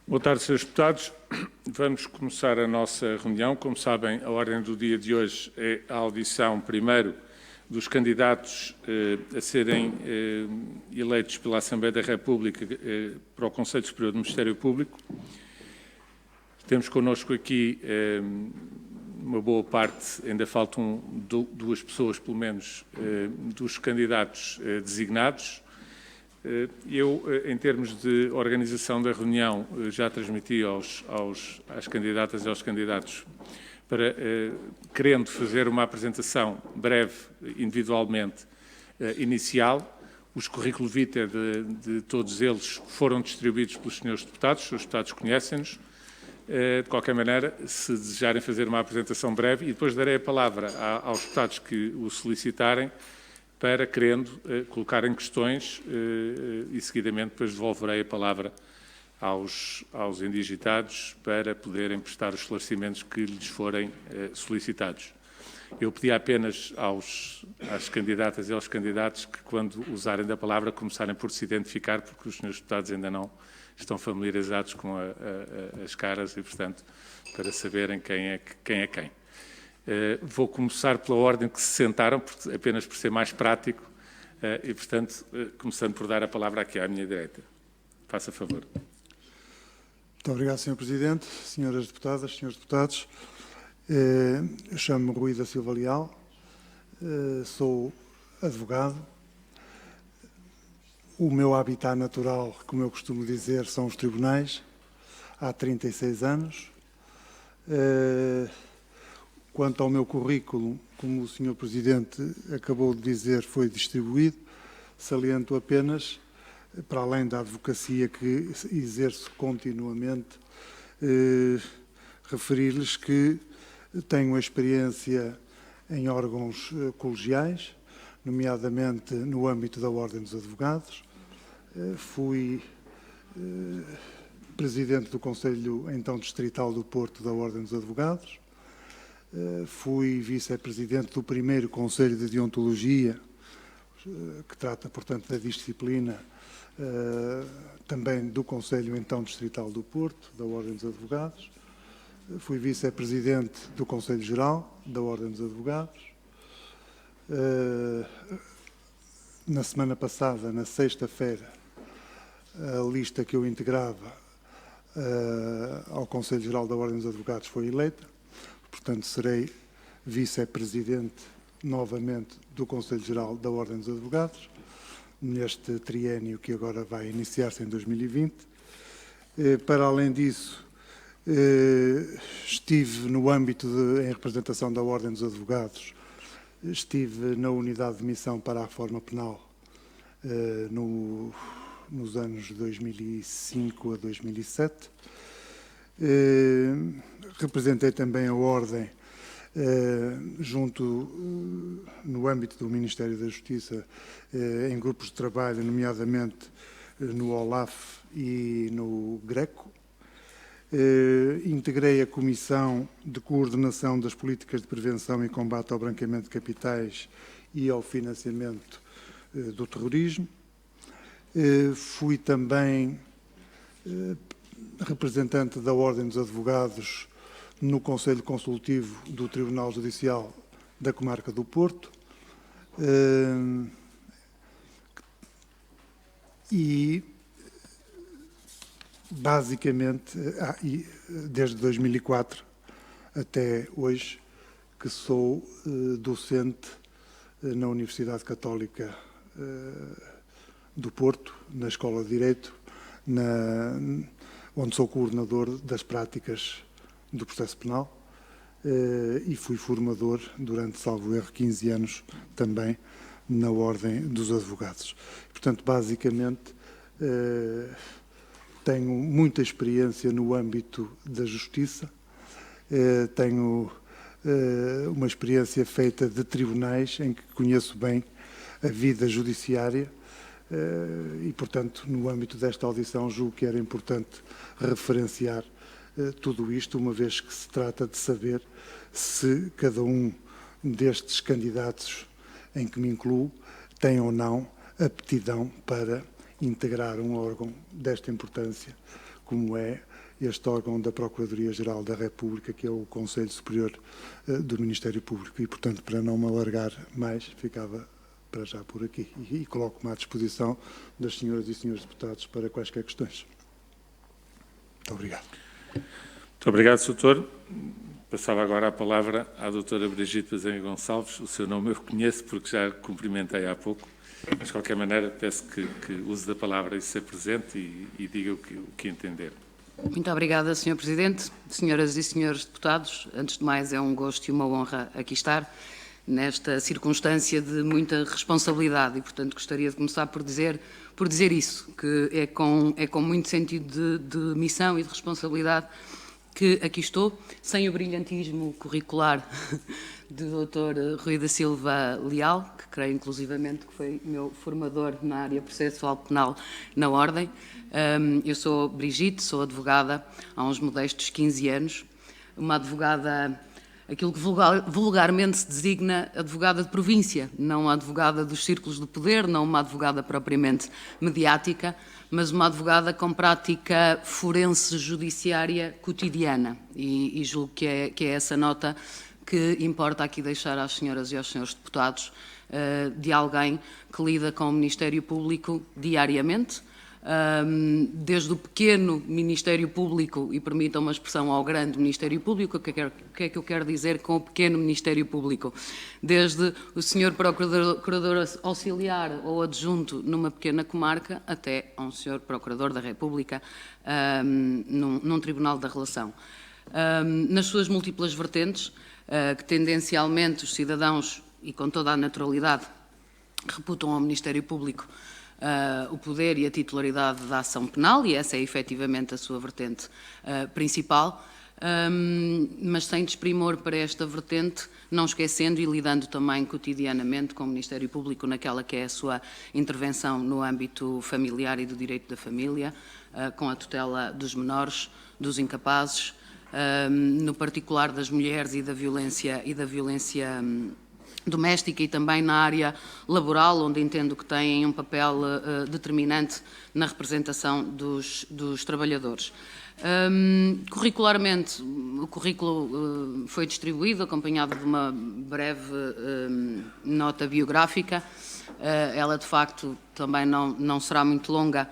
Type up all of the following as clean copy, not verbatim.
Boa tarde, Srs. Deputados. Vamos começar a nossa reunião. Como sabem, a ordem do dia de hoje é a audição, primeiro, dos candidatos a serem eleitos pela Assembleia da República para o Conselho Superior do Ministério Público. Temos connosco aqui uma boa parte, ainda faltam duas pessoas, pelo menos, dos candidatos designados. Eu, em termos de organização da reunião, já transmiti às candidatas e aos candidatos para, querendo fazer uma apresentação breve, individualmente, inicial. Os currículo vitae de todos eles foram distribuídos pelos senhores deputados, os deputados conhecem-nos. De qualquer maneira, se desejarem fazer uma apresentação breve, e depois darei a palavra aos deputados que o solicitarem, para, querendo, colocarem questões e, seguidamente, depois devolverei a palavra aos indigitados para poderem prestar os esclarecimentos que lhes forem solicitados. Eu pedi apenas às candidatas e aos candidatos que, quando usarem da palavra, começarem por se identificar, porque os senhores deputados ainda não estão familiarizados com as caras e, portanto, para saberem quem é quem. Vou começar pela ordem que se sentaram, apenas por ser mais prático, e, portanto, começando por dar a palavra aqui à minha direita. Faça favor. Muito obrigado, Sr. Presidente, senhoras deputadas, senhores deputados. Eu chamo-me Rui da Silva Leal, sou advogado. O meu habitat natural, como eu costumo dizer, são os tribunais, há 36 anos. Quanto ao meu currículo, como o Sr. Presidente acabou de dizer, foi distribuído, saliento apenas, para além da advocacia que exerço continuamente, referir-lhes que tenho experiência em órgãos colegiais, nomeadamente no âmbito da Ordem dos Advogados. Fui presidente do Conselho, então, Distrital do Porto da Ordem dos Advogados. Fui vice-presidente do primeiro Conselho de Deontologia, que trata, portanto, da disciplina também do Conselho, então, Distrital do Porto, da Ordem dos Advogados. Fui vice-presidente do Conselho Geral da Ordem dos Advogados. Na semana passada, na sexta-feira, a lista que eu integrava ao Conselho Geral da Ordem dos Advogados foi eleita. Portanto, serei vice-presidente novamente do Conselho Geral da Ordem dos Advogados, neste triênio que agora vai iniciar-se em 2020. Para além disso, estive no âmbito em representação da Ordem dos Advogados, estive na unidade de missão para a reforma penal nos anos de 2005 a 2007. Representei também a Ordem no âmbito do Ministério da Justiça, em grupos de trabalho, nomeadamente no OLAF e no GRECO. Integrei a Comissão de Coordenação das Políticas de Prevenção e Combate ao Branqueamento de Capitais e ao Financiamento do Terrorismo. Fui também representante da Ordem dos Advogados no Conselho Consultivo do Tribunal Judicial da Comarca do Porto e, basicamente, desde 2004 até hoje, que sou docente na Universidade Católica do Porto, na Escola de Direito, onde sou coordenador das práticas do processo penal e fui formador durante, salvo erro, 15 anos também na Ordem dos Advogados. Portanto, basicamente, tenho muita experiência no âmbito da justiça, tenho uma experiência feita de tribunais em que conheço bem a vida judiciária e, portanto, no âmbito desta audição, julgo que era importante referenciar tudo isto, uma vez que se trata de saber se cada um destes candidatos em que me incluo tem ou não aptidão para integrar um órgão desta importância, como é este órgão da Procuradoria-Geral da República, que é o Conselho Superior do Ministério Público. E, portanto, para não me alargar mais, ficava para já por aqui. E coloco-me à disposição das senhoras e senhores deputados para quaisquer questões. Muito obrigado. Muito obrigado, Sr. Passava agora a palavra à doutora Brigitte Basenga Gonçalves. O seu nome eu conheço porque já cumprimentei há pouco, mas de qualquer maneira peço que use da palavra e se apresente e diga o que entender. Muito obrigada, Sr. Presidente. Senhoras e senhores deputados, antes de mais é um gosto e uma honra aqui estar, nesta circunstância de muita responsabilidade e, portanto, gostaria de começar por dizer isso, que é com muito sentido de missão e de responsabilidade que aqui estou, sem o brilhantismo curricular do Dr. Rui da Silva Leal, que creio inclusivamente que foi meu formador na área processual penal na Ordem. Eu sou Brigitte, sou advogada há uns modestos 15 anos, uma advogada, aquilo que vulgarmente se designa advogada de província, não a advogada dos círculos do poder, não uma advogada propriamente mediática, mas uma advogada com prática forense judiciária cotidiana. E julgo que é essa nota que importa aqui deixar às senhoras e aos senhores deputados, de alguém que lida com o Ministério Público diariamente, desde o pequeno Ministério Público, e permitam uma expressão ao grande Ministério Público, o que é que eu quero dizer com o pequeno Ministério Público? Desde o senhor Procurador Auxiliar ou Adjunto numa pequena comarca até a um senhor Procurador da República num Tribunal da Relação. Nas suas múltiplas vertentes, que tendencialmente os cidadãos, e com toda a naturalidade, reputam ao Ministério Público o poder e a titularidade da ação penal, e essa é efetivamente a sua vertente principal, mas sem desprimor para esta vertente, não esquecendo e lidando também cotidianamente com o Ministério Público naquela que é a sua intervenção no âmbito familiar e do direito da família, com a tutela dos menores, dos incapazes, no particular das mulheres e da violência doméstica, e também na área laboral, onde entendo que têm um papel determinante na representação dos trabalhadores. Curricularmente, o currículo foi distribuído, acompanhado de uma breve nota biográfica. Ela, de facto, também não será muito longa,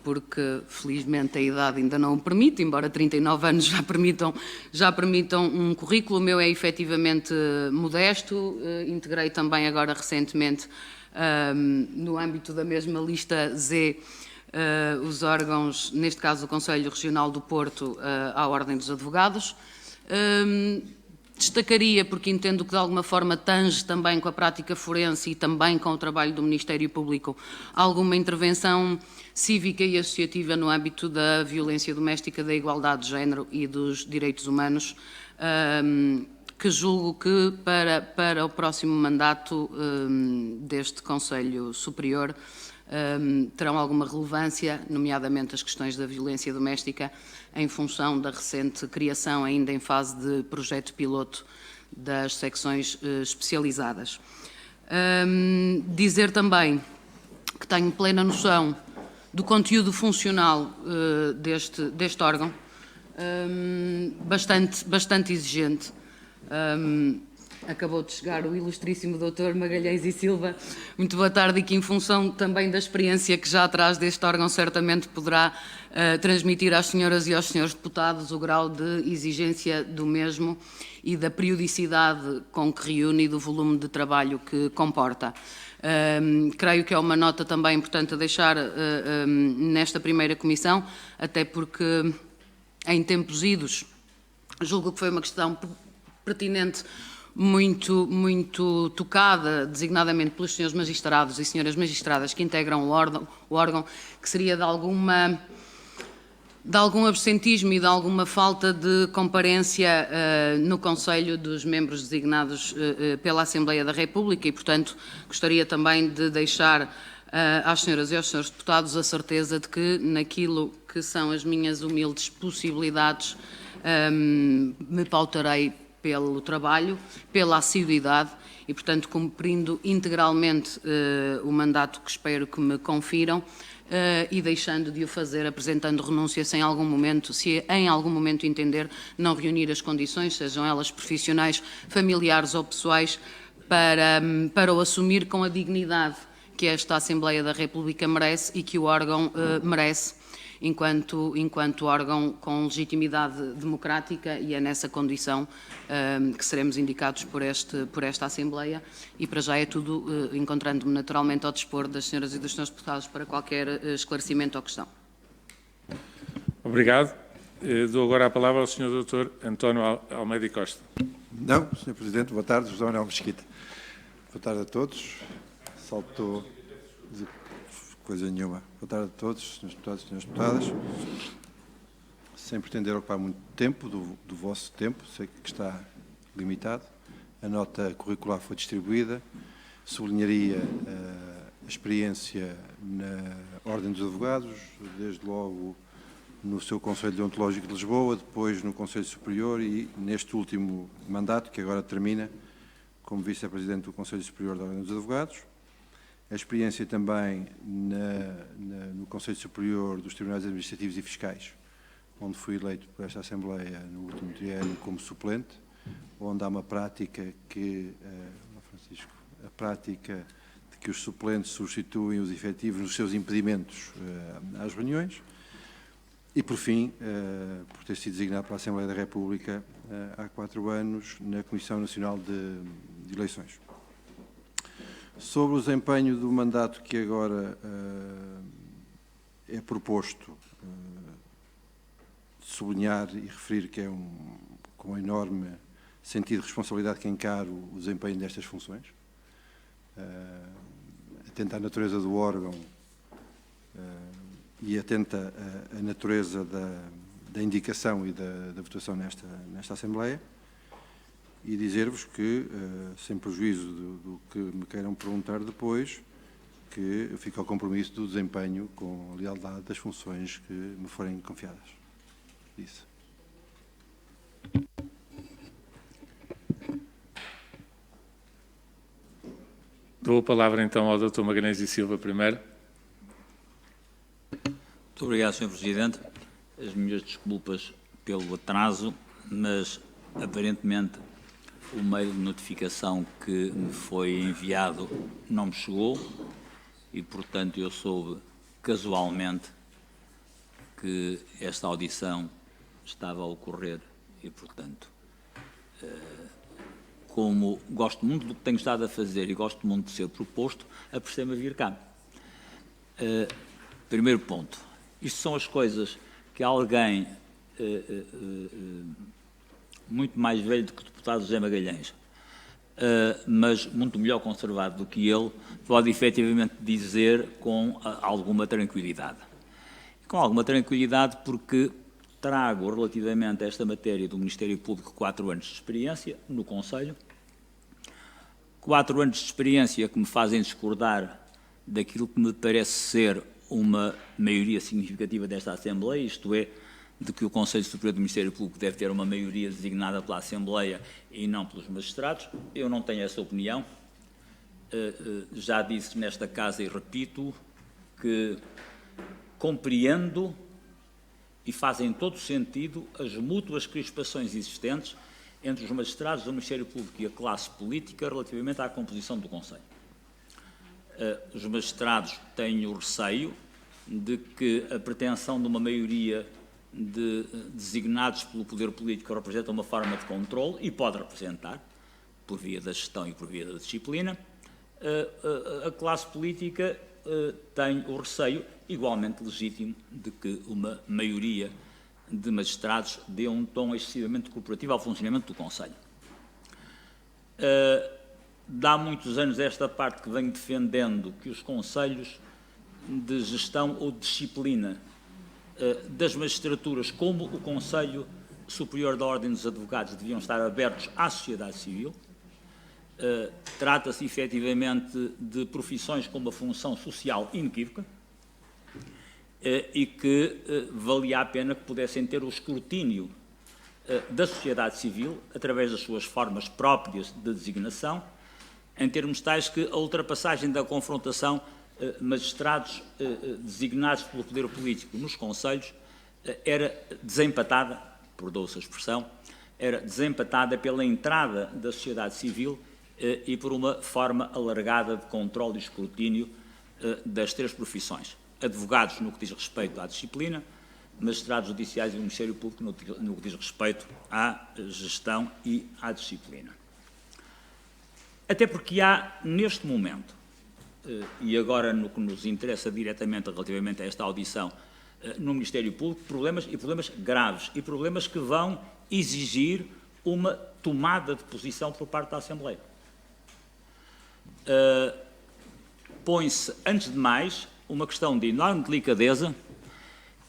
porque felizmente a idade ainda não o permite, embora 39 anos já permitam um currículo. O meu é efetivamente modesto. Integrei também agora recentemente, no âmbito da mesma lista Z, os órgãos, neste caso o Conselho Regional do Porto, à Ordem dos Advogados. Destacaria, porque entendo que de alguma forma tange também com a prática forense e também com o trabalho do Ministério Público, alguma intervenção cívica e associativa no âmbito da violência doméstica, da igualdade de género e dos direitos humanos, que julgo que para o próximo mandato deste Conselho Superior terão alguma relevância, nomeadamente as questões da violência doméstica, em função da recente criação, ainda em fase de projeto piloto, das secções especializadas. Dizer também que tenho plena noção do conteúdo funcional deste órgão, bastante exigente. Acabou de chegar o ilustríssimo Dr. Magalhães e Silva. Muito boa tarde, e que, em função também da experiência que já traz deste órgão, certamente poderá transmitir às senhoras e aos senhores deputados o grau de exigência do mesmo e da periodicidade com que reúne e do volume de trabalho que comporta. Creio que é uma nota também importante a deixar nesta primeira comissão, até porque, em tempos idos, julgo que foi uma questão pertinente, muito tocada, designadamente pelos senhores magistrados e senhoras magistradas que integram o órgão, que seria de algum absentismo e de alguma falta de comparência no Conselho dos membros designados pela Assembleia da República, e, portanto, gostaria também de deixar às senhoras e aos senhores deputados a certeza de que, naquilo que são as minhas humildes possibilidades, me pautarei pelo trabalho, pela assiduidade e, portanto, cumprindo integralmente o mandato que espero que me confiram e deixando de o fazer, apresentando renúncia se em algum momento entender não reunir as condições, sejam elas profissionais, familiares ou pessoais, para o assumir com a dignidade que esta Assembleia da República merece e que o órgão merece, enquanto órgão com legitimidade democrática, e é nessa condição que seremos indicados por esta Assembleia. E para já é tudo, encontrando-me naturalmente ao dispor das senhoras e dos senhores deputados para qualquer esclarecimento ou questão. Obrigado. Dou agora a palavra ao Sr. Dr. António Almeida Costa. Não, Sr. Presidente, boa tarde, José Manuel Mesquita. Boa tarde a todos. Saltou coisa nenhuma. Boa tarde a todos, Srs. Deputados e Sras. Deputadas. Sem pretender ocupar muito tempo do vosso tempo, sei que está limitado. A nota curricular foi distribuída. Sublinharia a experiência na Ordem dos Advogados, desde logo no seu Conselho Deontológico de Lisboa, depois no Conselho Superior e neste último mandato, que agora termina, como Vice-Presidente do Conselho Superior da Ordem dos Advogados. A experiência também no Conselho Superior dos Tribunais Administrativos e Fiscais, onde fui eleito por esta Assembleia no último triênio como suplente, onde há uma prática a prática de que os suplentes substituem os efetivos nos seus impedimentos às reuniões. E, por fim, por ter sido designado para a Assembleia da República há 4 anos na Comissão Nacional de Eleições. Sobre o desempenho do mandato que agora é proposto, sublinhar e referir que é com enorme sentido de responsabilidade que encaro o desempenho destas funções, atenta à natureza do órgão e atenta à natureza da indicação e da votação nesta Assembleia, e dizer-vos que, sem prejuízo do que me queiram perguntar depois, que eu fico ao compromisso do desempenho com a lealdade das funções que me forem confiadas. Isso. Dou a palavra então ao Dr. Magalhães e Silva primeiro. Muito obrigado, Sr. Presidente. As minhas desculpas pelo atraso, mas aparentemente o meio de notificação que me foi enviado não me chegou e, portanto, eu soube casualmente que esta audição estava a ocorrer e, portanto, como gosto muito do que tenho estado a fazer e gosto muito de ser proposto, apressei-me a vir cá. Primeiro ponto. Isto são as coisas que alguém muito mais velho do que o deputado José Magalhães, mas muito melhor conservado do que ele, pode efetivamente dizer com alguma tranquilidade. Com alguma tranquilidade porque trago relativamente a esta matéria do Ministério Público 4 anos de experiência no Conselho, 4 anos de experiência que me fazem discordar daquilo que me parece ser uma maioria significativa desta Assembleia, isto é, de que o Conselho Superior do Ministério Público deve ter uma maioria designada pela Assembleia e não pelos magistrados. Eu não tenho essa opinião. Já disse nesta casa e repito que compreendo e fazem todo sentido as mútuas crispações existentes entre os magistrados do Ministério Público e a classe política relativamente à composição do Conselho. Os magistrados têm o receio de que a pretensão de uma maioria de designados pelo poder político representa uma forma de controle, e pode representar, por via da gestão e por via da disciplina. A classe política tem o receio, igualmente legítimo, de que uma maioria de magistrados dê um tom excessivamente corporativo ao funcionamento do Conselho. Dá muitos anos esta parte que venho defendendo que os conselhos de gestão ou de disciplina das magistraturas, como o Conselho Superior da Ordem dos Advogados, deviam estar abertos à sociedade civil. Trata-se efetivamente de profissões com uma função social inequívoca e que valia a pena que pudessem ter o escrutínio da sociedade civil, através das suas formas próprias de designação, em termos tais que a ultrapassagem da confrontação magistrados designados pelo poder político nos conselhos era desempatada, perdoa-se a expressão, era desempatada pela entrada da sociedade civil e por uma forma alargada de controle e escrutínio das três profissões. Advogados no que diz respeito à disciplina, magistrados judiciais e o Ministério Público no que diz respeito à gestão e à disciplina. Até porque há, neste momento, e agora no que nos interessa diretamente relativamente a esta audição no Ministério Público, problemas graves e problemas que vão exigir uma tomada de posição por parte da Assembleia. Põe-se, antes de mais, uma questão de enorme delicadeza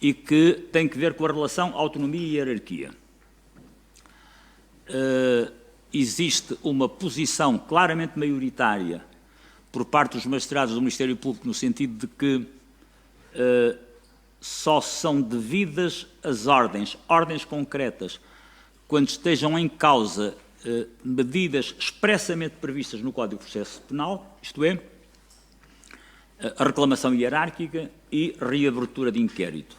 e que tem que ver com a relação autonomia e hierarquia. Existe uma posição claramente maioritária por parte dos magistrados do Ministério Público no sentido de que só são devidas as ordens concretas, quando estejam em causa medidas expressamente previstas no Código de Processo Penal, isto é, a reclamação hierárquica e reabertura de inquérito.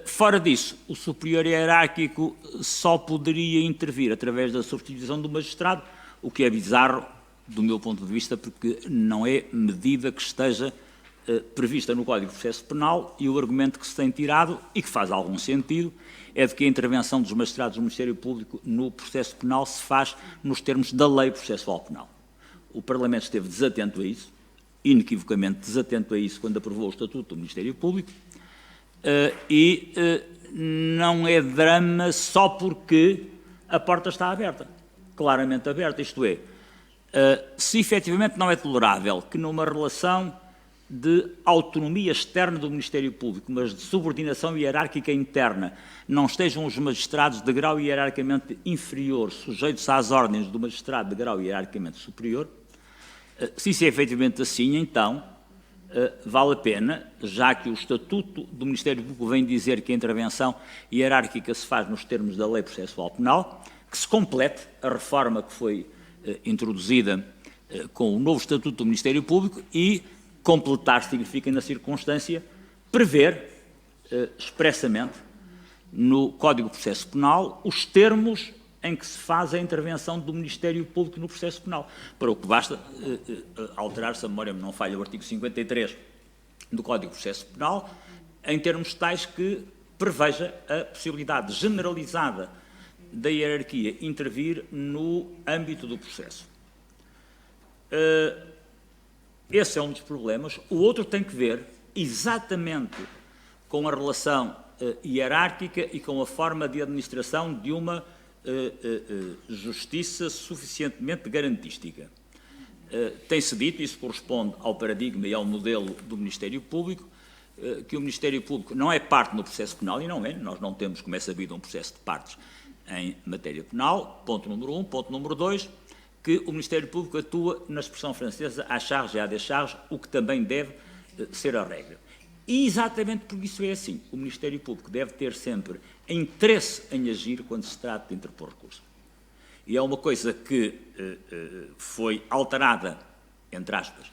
Fora disso, o superior hierárquico só poderia intervir através da substituição do magistrado, o que é bizarro do meu ponto de vista, porque não é medida que esteja prevista no Código de Processo Penal, e o argumento que se tem tirado, e que faz algum sentido, é de que a intervenção dos magistrados do Ministério Público no processo penal se faz nos termos da Lei Processual Penal. O Parlamento esteve desatento a isso, inequivocamente desatento a isso, quando aprovou o Estatuto do Ministério Público, e não é drama só porque a porta está aberta, claramente aberta, isto é, se efetivamente não é tolerável que numa relação de autonomia externa do Ministério Público, mas de subordinação hierárquica interna, não estejam os magistrados de grau hierarquicamente inferior sujeitos às ordens do magistrado de grau hierarquicamente superior, se isso é efetivamente assim, então vale a pena, já que o Estatuto do Ministério Público vem dizer que a intervenção hierárquica se faz nos termos da Lei Processual Penal, que se complete a reforma que foi introduzida com o novo Estatuto do Ministério Público e completar significa, na circunstância, prever expressamente no Código de Processo Penal os termos em que se faz a intervenção do Ministério Público no processo penal, para o que basta alterar, se a memória não falha, o artigo 53 do Código de Processo Penal, em termos tais que preveja a possibilidade generalizada da hierarquia intervir no âmbito do processo. Esse é um dos problemas. O outro tem que ver exatamente com a relação hierárquica e com a forma de administração de uma justiça suficientemente garantística. Tem-se dito, isso corresponde ao paradigma e ao modelo do Ministério Público, que o Ministério Público não é parte no processo penal, e não é, nós não temos, como é sabido, um processo de partes em matéria penal, ponto número 1. Ponto número 2, que o Ministério Público atua na expressão francesa à charge e à décharge, o que também deve ser a regra. E exatamente por isso é assim, o Ministério Público deve ter sempre interesse em agir quando se trata de interpor recurso. E é uma coisa que foi alterada, entre aspas,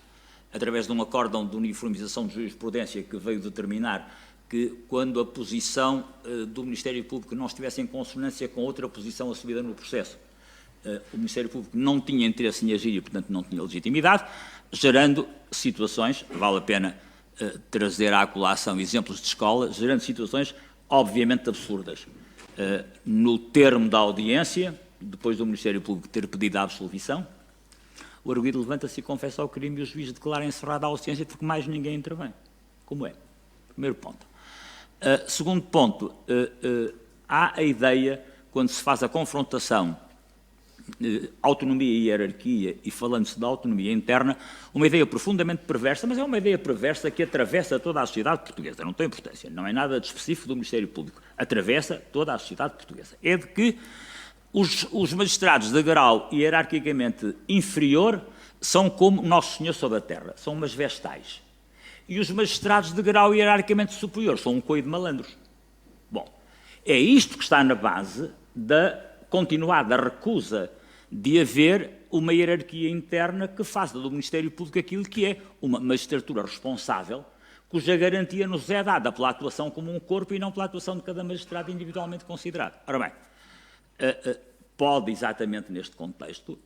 através de um acórdão de uniformização de jurisprudência que veio determinar que quando a posição do Ministério Público não estivesse em consonância com outra posição assumida no processo, o Ministério Público não tinha interesse em agir e, portanto, não tinha legitimidade, gerando situações, vale a pena trazer à colação exemplos de escola, gerando situações obviamente absurdas. No termo da audiência, depois do Ministério Público ter pedido a absolvição, o arguido levanta-se e confessa ao crime e o juiz declara encerrada a audiência porque mais ninguém intervém. Como é? Primeiro ponto. Segundo ponto, há a ideia, quando se faz a confrontação autonomia e hierarquia, e falando-se da autonomia interna, uma ideia profundamente perversa, mas é uma ideia perversa que atravessa toda a sociedade portuguesa, não tem importância, não é nada de específico do Ministério Público, atravessa toda a sociedade portuguesa. É de que os magistrados de grau hierarquicamente inferior são como Nosso Senhor sobre a terra, são umas vestais. E os magistrados de grau hierarquicamente superior são um coio de malandros. Bom, É isto que está na base da continuada recusa de haver uma hierarquia interna que faça do Ministério Público aquilo que é uma magistratura responsável, cuja garantia nos é dada pela atuação como um corpo e não pela atuação de cada magistrado individualmente considerado. Ora bem, pode exatamente neste contexto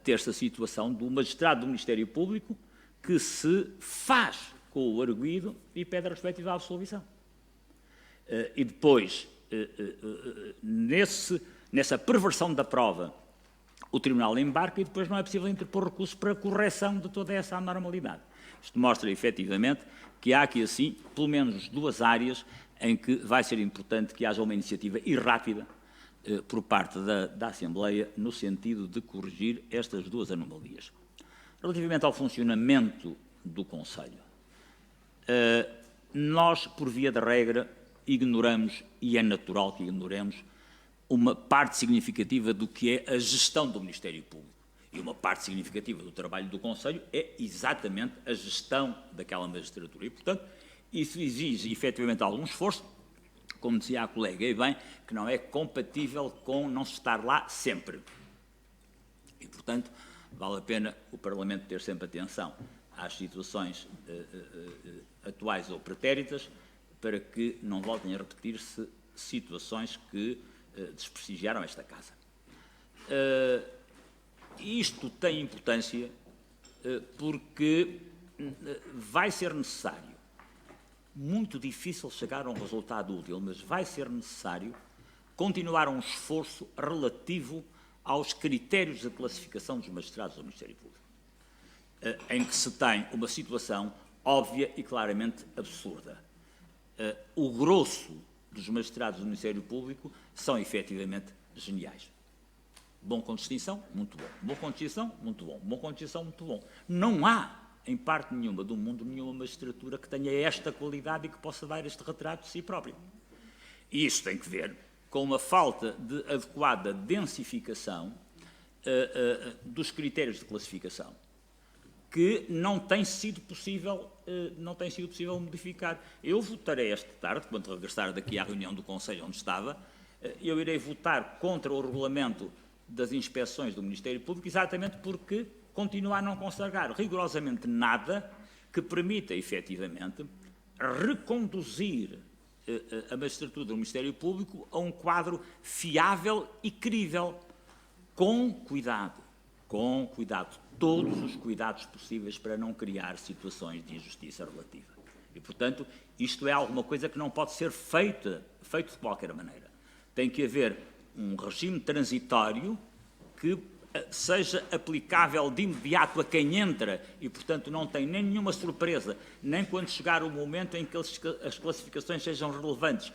ter-se a situação do magistrado do Ministério Público que se faz com o arguido e pede a respectiva absolvição. E depois, nessa perversão da prova, o Tribunal embarca e depois não é possível interpor recurso para correção de toda essa anormalidade. Isto mostra, efetivamente, que há aqui, assim, pelo menos 2 áreas em que vai ser importante que haja uma iniciativa e rápida por parte da Assembleia no sentido de corrigir estas 2 anomalias. Relativamente ao funcionamento do Conselho, nós, por via de regra, ignoramos, e é natural que ignoremos, uma parte significativa do que é a gestão do Ministério Público. E uma parte significativa do trabalho do Conselho é exatamente a gestão daquela magistratura. E, portanto, isso exige, efetivamente, algum esforço, como dizia a colega, e bem, que não é compatível com não se estar lá sempre. E, portanto, vale a pena o Parlamento ter sempre atenção às situações atuais ou pretéritas, para que não voltem a repetir-se situações que desprestigiaram esta Casa. Isto tem importância porque vai ser necessário, muito difícil chegar a um resultado útil, mas vai ser necessário continuar um esforço relativo aos critérios de classificação dos magistrados do Ministério Público, em que se tem uma situação óbvia e claramente absurda. O grosso dos magistrados do Ministério Público são, efetivamente, geniais. Bom com distinção, muito bom. Bom com distinção, muito bom. Bom com distinção, muito bom. Não há, em parte nenhuma do mundo, nenhuma magistratura que tenha esta qualidade e que possa dar este retrato de si próprio. E isso tem que ver com uma falta de adequada densificação dos critérios de classificação, que não tem sido possível modificar. Eu votarei esta tarde, quando regressar daqui à reunião do Conselho onde estava, eu irei votar contra o regulamento das inspeções do Ministério Público, exatamente porque continua a não consagrar rigorosamente nada que permita, efetivamente, reconduzir a magistratura do Ministério Público a um quadro fiável e crível, com cuidado, todos os cuidados possíveis para não criar situações de injustiça relativa. E, portanto, isto é alguma coisa que não pode ser feito de qualquer maneira. Tem que haver um regime transitório que seja aplicável de imediato a quem entra e, portanto, não tem nem nenhuma surpresa, nem quando chegar o momento em que as classificações sejam relevantes,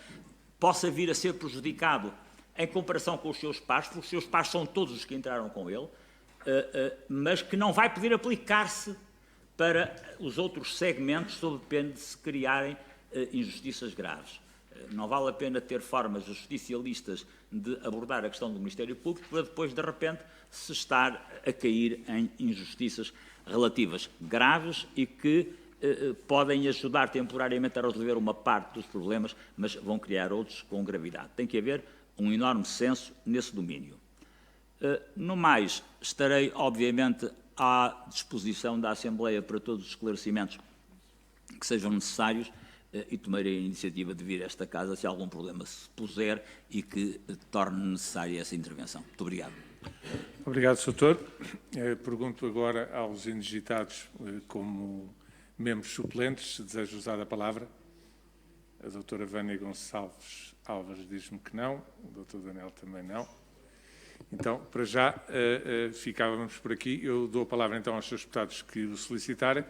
possa vir a ser prejudicado em comparação com os seus pares, porque os seus pares são todos os que entraram com ele, mas que não vai poder aplicar-se para os outros segmentos, sob pena de se criarem injustiças graves. Não vale a pena ter formas justicialistas de abordar a questão do Ministério Público para depois, de repente, se estar a cair em injustiças relativas graves e que podem ajudar temporariamente a resolver uma parte dos problemas, mas vão criar outros com gravidade. Tem que haver um enorme senso nesse domínio. No mais, estarei, obviamente, à disposição da Assembleia para todos os esclarecimentos que sejam necessários e tomarei a iniciativa de vir a esta Casa se algum problema se puser e que torne necessária essa intervenção. Muito obrigado. Obrigado, Sr. Doutor. Pergunto agora aos indigitados como membros suplentes se deseja usar a palavra. A doutora Vânia Gonçalves Álvares diz-me que não, o doutor Daniel também não. Então, para já, ficávamos por aqui. Eu dou a palavra, então, aos seus deputados que o solicitarem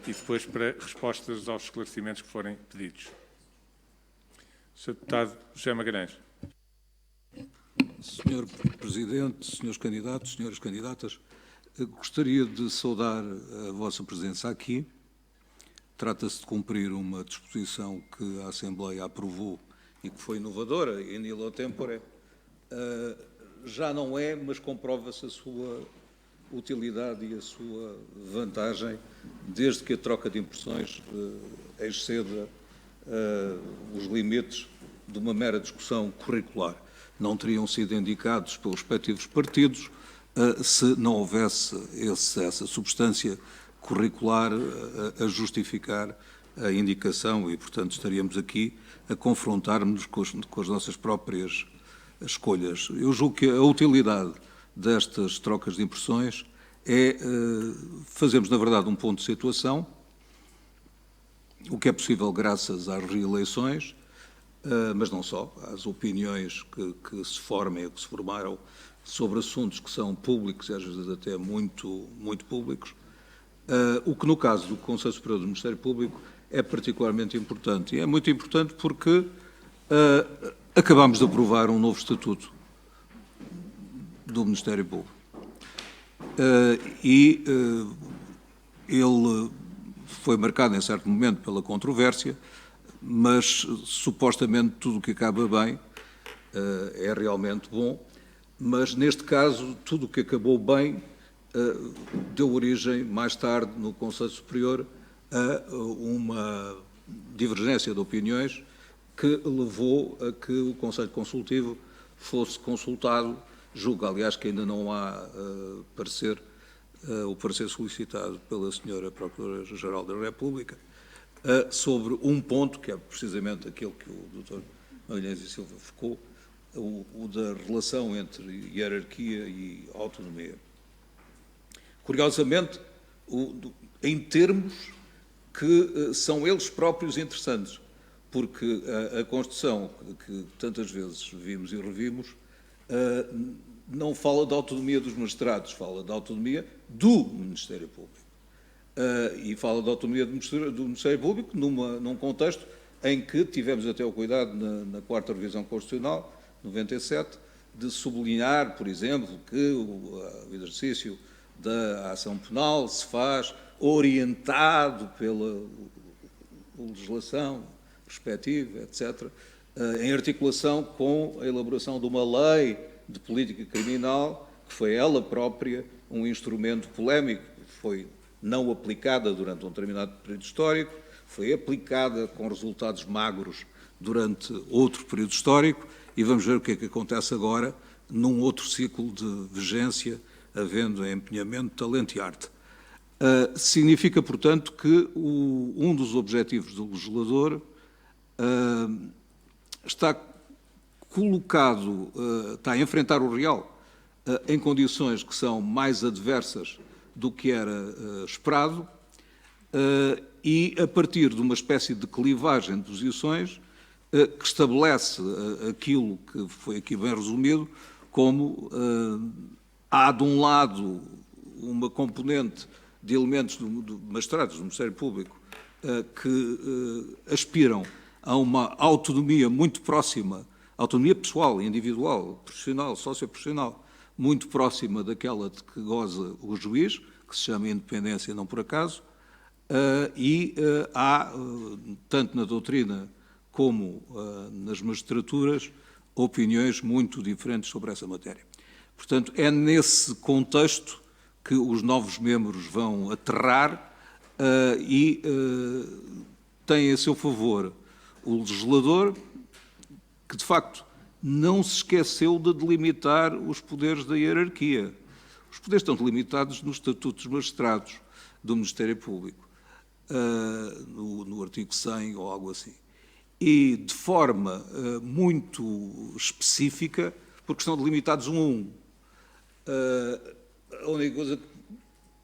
e depois para respostas aos esclarecimentos que forem pedidos. Sr. Deputado José Magalhães. Senhor Presidente, senhores candidatos, senhoras candidatas, gostaria de saudar a vossa presença aqui. Trata-se de cumprir uma disposição que a Assembleia aprovou e que foi inovadora, in illo tempore. Já não é, mas comprova-se a sua utilidade e a sua vantagem, desde que a troca de impressões exceda os limites de uma mera discussão curricular. Não teriam sido indicados pelos respectivos partidos se não houvesse essa substância curricular a justificar a indicação e, portanto, estaríamos aqui a confrontar-nos com as nossas próprias escolhas. Eu julgo que a utilidade destas trocas de impressões é fazermos, na verdade, um ponto de situação, o que é possível graças às reeleições, mas não só, às opiniões que se formem ou que se formaram sobre assuntos que são públicos e às vezes até muito públicos, o que no caso do Conselho Superior do Ministério Público é particularmente importante. E é muito importante porque acabamos de aprovar um novo estatuto do Ministério Público. Ele foi marcado em certo momento pela controvérsia, mas supostamente tudo o que acaba bem é realmente bom, mas neste caso tudo o que acabou bem deu origem mais tarde no Conselho Superior a uma divergência de opiniões que levou a que o Conselho Consultivo fosse consultado. Julgo, aliás, que ainda não há o parecer solicitado pela Sra. Procuradora-Geral da República sobre um ponto, que é precisamente aquele que o Dr. Magalhães e Silva focou, o da relação entre hierarquia e autonomia. Curiosamente, em termos que são eles próprios interessantes, porque a Constituição, que tantas vezes vimos e revimos, não fala da autonomia dos magistrados, fala da autonomia do Ministério Público. E fala da autonomia do Ministério Público num contexto em que tivemos até o cuidado, na 4ª Revisão Constitucional, 97, de sublinhar, por exemplo, que o exercício da ação penal se faz orientado pela legislação respectiva, etc., em articulação com a elaboração de uma lei de política criminal, que foi ela própria um instrumento polémico, foi não aplicada durante um determinado período histórico, foi aplicada com resultados magros durante outro período histórico, e vamos ver o que é que acontece agora num outro ciclo de vigência, havendo empenhamento, talento e arte. Significa, portanto, que um dos objetivos do legislador está colocado, está a enfrentar o real em condições que são mais adversas do que era esperado e a partir de uma espécie de clivagem de posições que estabelece aquilo que foi aqui bem resumido como há de um lado uma componente de elementos de magistrados do Ministério Público que aspiram a uma autonomia muito próxima, autonomia pessoal, individual, profissional, socioprofissional, muito próxima daquela de que goza o juiz, que se chama independência não por acaso, e há, tanto na doutrina como nas magistraturas, opiniões muito diferentes sobre essa matéria. Portanto, é nesse contexto que os novos membros vão aterrar e têm a seu favor o legislador, que de facto não se esqueceu de delimitar os poderes da hierarquia. Os poderes estão delimitados nos estatutos dos magistrados do Ministério Público, no artigo 100 ou algo assim. E de forma muito específica, porque estão delimitados um a um. A única coisa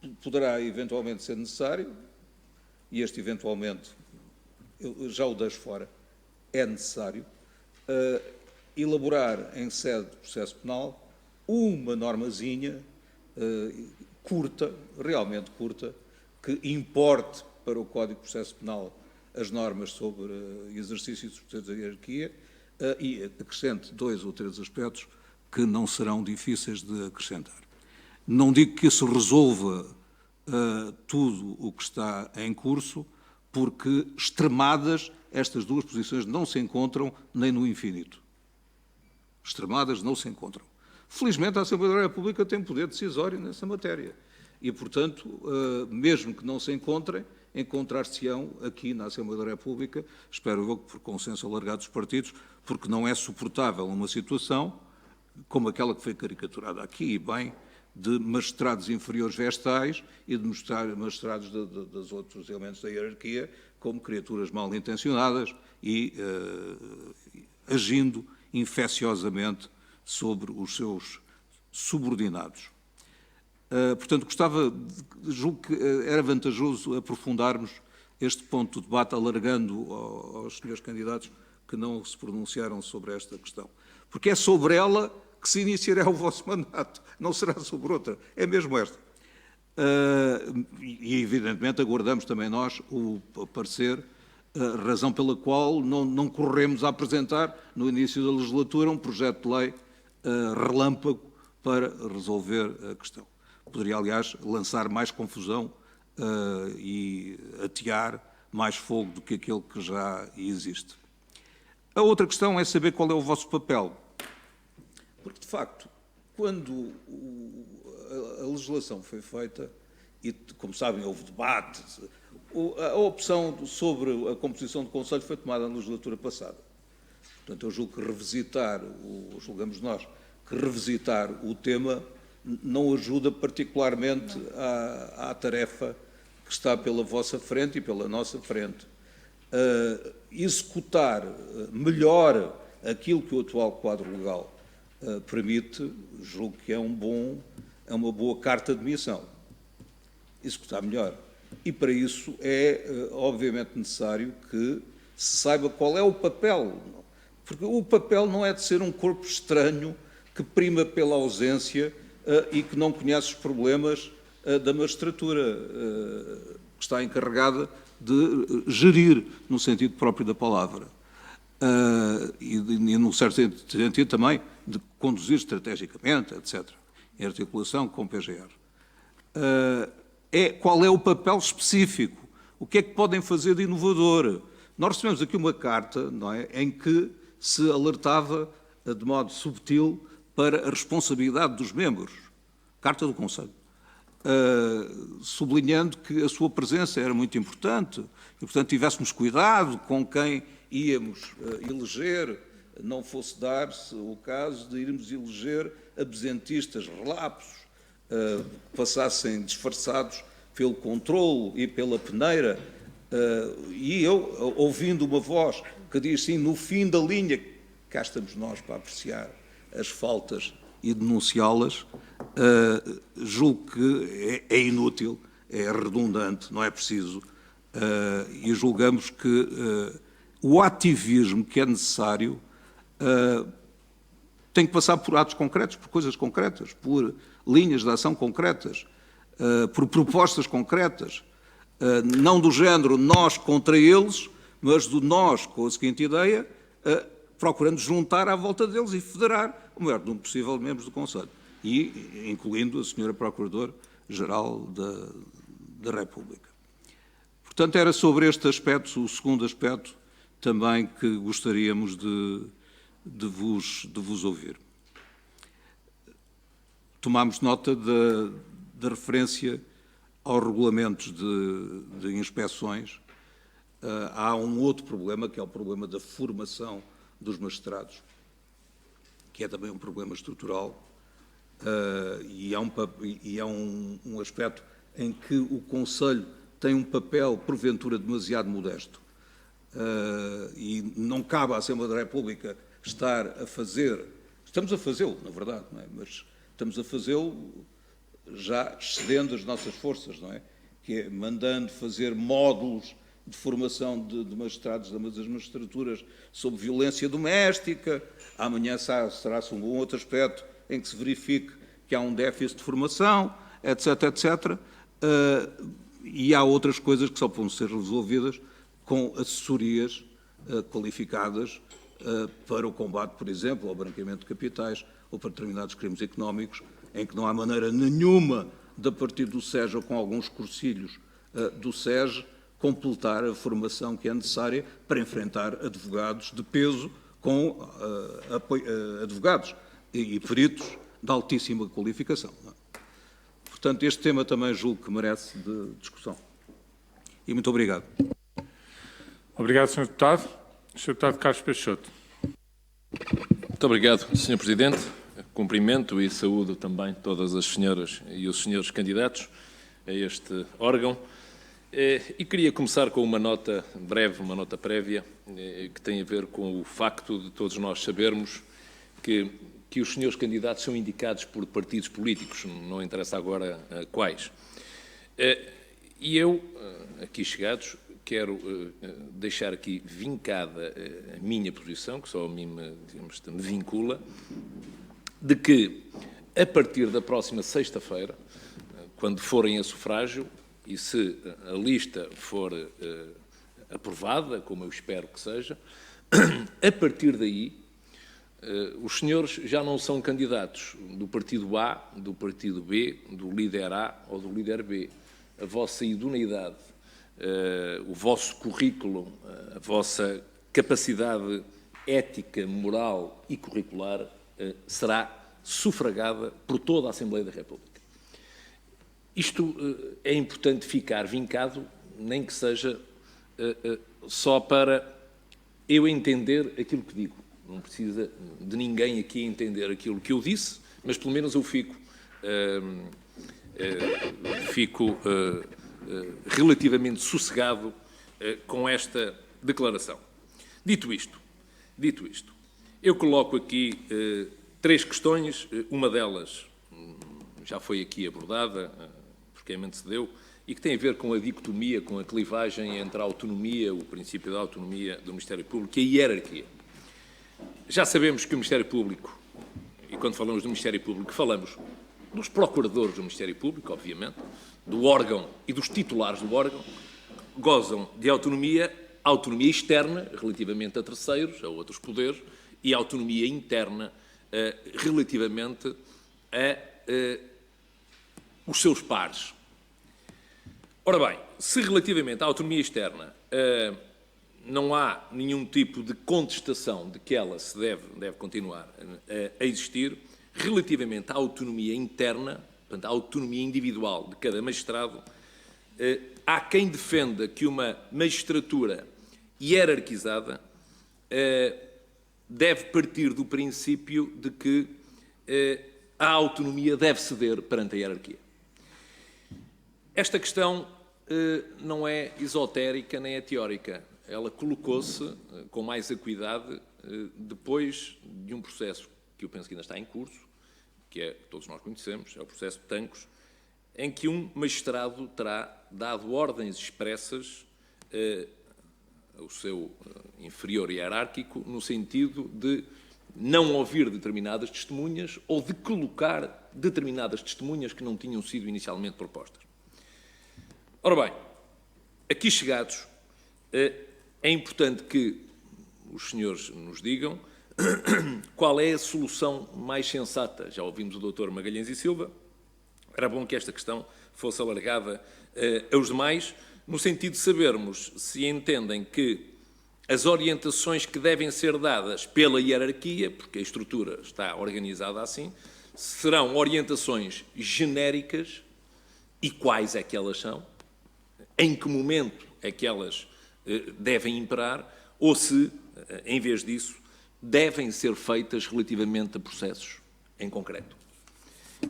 que poderá eventualmente ser necessário, e este eventualmente, eu já o deixo fora, é necessário elaborar em sede de processo penal uma normazinha curta, realmente curta, que importe para o Código de Processo Penal as normas sobre exercício dos poderes da hierarquia e acrescente 2 ou 3 aspectos que não serão difíceis de acrescentar. Não digo que isso resolva tudo o que está em curso, porque extremadas estas duas posições não se encontram nem no infinito. Extremadas não se encontram. Felizmente a Assembleia da República tem poder decisório nessa matéria e, portanto, mesmo que não se encontrem, encontrar-se-ão aqui na Assembleia da República, espero eu que por consenso alargado dos partidos, porque não é suportável uma situação como aquela que foi caricaturada aqui, e bem, de magistrados inferiores vestais e de magistrados dos outros elementos da hierarquia como criaturas mal intencionadas e agindo infecciosamente sobre os seus subordinados. Portanto, julgo que era vantajoso aprofundarmos este ponto de debate, alargando aos senhores candidatos que não se pronunciaram sobre esta questão. Porque é sobre ela que se iniciará o vosso mandato, não será sobre outra, é mesmo esta. E, evidentemente, aguardamos também nós o parecer, razão pela qual não corremos a apresentar, no início da legislatura, um projeto de lei relâmpago para resolver a questão. Poderia, aliás, lançar mais confusão e atear mais fogo do que aquele que já existe. A outra questão é saber qual é o vosso papel. Porque, de facto, quando a legislação foi feita, e, como sabem, houve debate, a opção sobre a composição do Conselho foi tomada na legislatura passada. Portanto, eu julgo que julgamos nós, que revisitar o tema não ajuda particularmente à tarefa que está pela vossa frente e pela nossa frente. Executar melhor aquilo que o atual quadro legal permite, julgo que é uma boa carta de missão. Executar melhor. E para isso é, obviamente, necessário que se saiba qual é o papel. Porque o papel não é de ser um corpo estranho que prima pela ausência e que não conhece os problemas da magistratura, que está encarregada de gerir, no sentido próprio da palavra. E num certo sentido também, de conduzir estrategicamente, etc., em articulação com o PGR. Qual é o papel específico? O que é que podem fazer de inovador? Nós recebemos aqui uma carta, não é, em que se alertava de modo subtil para a responsabilidade dos membros. Carta do Conselho. Sublinhando que a sua presença era muito importante e, portanto, tivéssemos cuidado com quem íamos eleger, não fosse dar-se o caso de irmos eleger abesentistas, relapsos, passassem disfarçados pelo controlo e pela peneira, e eu, ouvindo uma voz que diz sim, no fim da linha, cá estamos nós para apreciar as faltas e denunciá-las, julgo que é inútil, é redundante, não é preciso, e julgamos que o ativismo que é necessário tem que passar por atos concretos, por coisas concretas, por linhas de ação concretas, por propostas concretas, não do género nós contra eles, mas do nós com a seguinte ideia, procurando juntar à volta deles e federar o maior número possível de membros do Conselho, e incluindo a Sra. Procuradora-Geral da República. Portanto, era sobre este aspecto, o segundo aspecto, também que gostaríamos de vos ouvir. Tomámos nota da referência aos regulamentos de inspeções. Há um outro problema, que é o problema da formação dos magistrados, que é também um problema estrutural, e é um aspecto em que o Conselho tem um papel, porventura, demasiado modesto. E não cabe à Assembleia da República estar a fazer, estamos a fazê-lo, na verdade, não é? Mas estamos a fazê-lo já excedendo as nossas forças, não é? Que é mandando fazer módulos de formação de magistrados das magistraturas sobre violência doméstica. Amanhã será-se um outro aspecto em que se verifique que há um déficit de formação, etc., etc. E há outras coisas que só podem ser resolvidas com assessorias qualificadas para o combate, por exemplo, ao branqueamento de capitais ou para determinados crimes económicos, em que não há maneira nenhuma de, a partir do SES ou com alguns cursilhos do SES, completar a formação que é necessária para enfrentar advogados de peso com advogados e peritos de altíssima qualificação. Portanto, este tema também julgo que merece de discussão. e muito obrigado. Obrigado, Sr. Deputado. Sr. Deputado Carlos Peixoto. Muito obrigado, Sr. Presidente. Cumprimento e saúdo também todas as senhoras e os senhores candidatos a este órgão. E queria começar com uma nota breve, uma nota prévia, que tem a ver com o facto de todos nós sabermos que os senhores candidatos são indicados por partidos políticos, não interessa agora quais. E eu, aqui chegados, quero deixar aqui vincada a minha posição, que só a mim me vincula, de que, a partir da próxima sexta-feira, quando forem a sufrágio, e se a lista for aprovada, como eu espero que seja, a partir daí, os senhores já não são candidatos do partido A, do partido B, do líder A ou do líder B. A vossa idoneidade, o vosso currículo, a vossa capacidade ética, moral e curricular será sufragada por toda a Assembleia da República. Isto é importante ficar vincado, nem que seja só para eu entender aquilo que digo. Não precisa de ninguém aqui entender aquilo que eu disse, mas pelo menos eu fico relativamente sossegado com esta declaração. Dito isto, eu coloco aqui 3 questões, uma delas já foi aqui abordada, porque a mente se deu, e que tem a ver com a dicotomia, com a clivagem entre a autonomia, o princípio da autonomia do Ministério Público e a hierarquia. Já sabemos que o Ministério Público, e quando falamos do Ministério Público, falamos dos procuradores do Ministério Público, obviamente, do órgão e dos titulares do órgão, gozam de autonomia externa, relativamente a terceiros, a outros poderes, e autonomia interna, relativamente a os seus pares. Ora bem, se relativamente à autonomia externa não há nenhum tipo de contestação de que ela se deve continuar a existir, relativamente à autonomia interna, portanto, à autonomia individual de cada magistrado, há quem defenda que uma magistratura hierarquizada deve partir do princípio de que a autonomia deve ceder perante a hierarquia. Esta questão não é esotérica nem é teórica. Ela colocou-se com mais acuidade depois de um processo que eu penso que ainda está em curso, que todos nós conhecemos, é o processo de Tancos, em que um magistrado terá dado ordens expressas ao seu inferior hierárquico no sentido de não ouvir determinadas testemunhas ou de colocar determinadas testemunhas que não tinham sido inicialmente propostas. Ora bem, aqui chegados, é importante que os senhores nos digam qual é a solução mais sensata. Já ouvimos o Dr. Magalhães e Silva, era bom que esta questão fosse alargada aos demais, no sentido de sabermos se entendem que as orientações que devem ser dadas pela hierarquia, porque a estrutura está organizada assim, serão orientações genéricas e quais é que elas são, em que momento é que elas devem imperar, ou se, em vez disso, devem ser feitas relativamente a processos em concreto.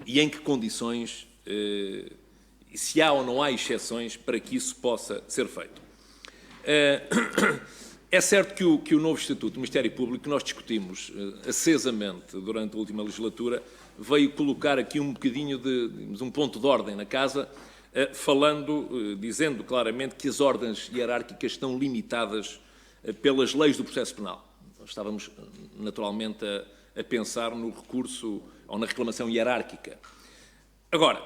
E em que condições, se há ou não há exceções para que isso possa ser feito. É certo que o novo Estatuto do Ministério Público, que nós discutimos acesamente durante a última legislatura, veio colocar aqui um bocadinho de um ponto de ordem na casa, dizendo claramente que as ordens hierárquicas estão limitadas pelas leis do processo penal. Nós estávamos, naturalmente, a pensar no recurso ou na reclamação hierárquica. Agora,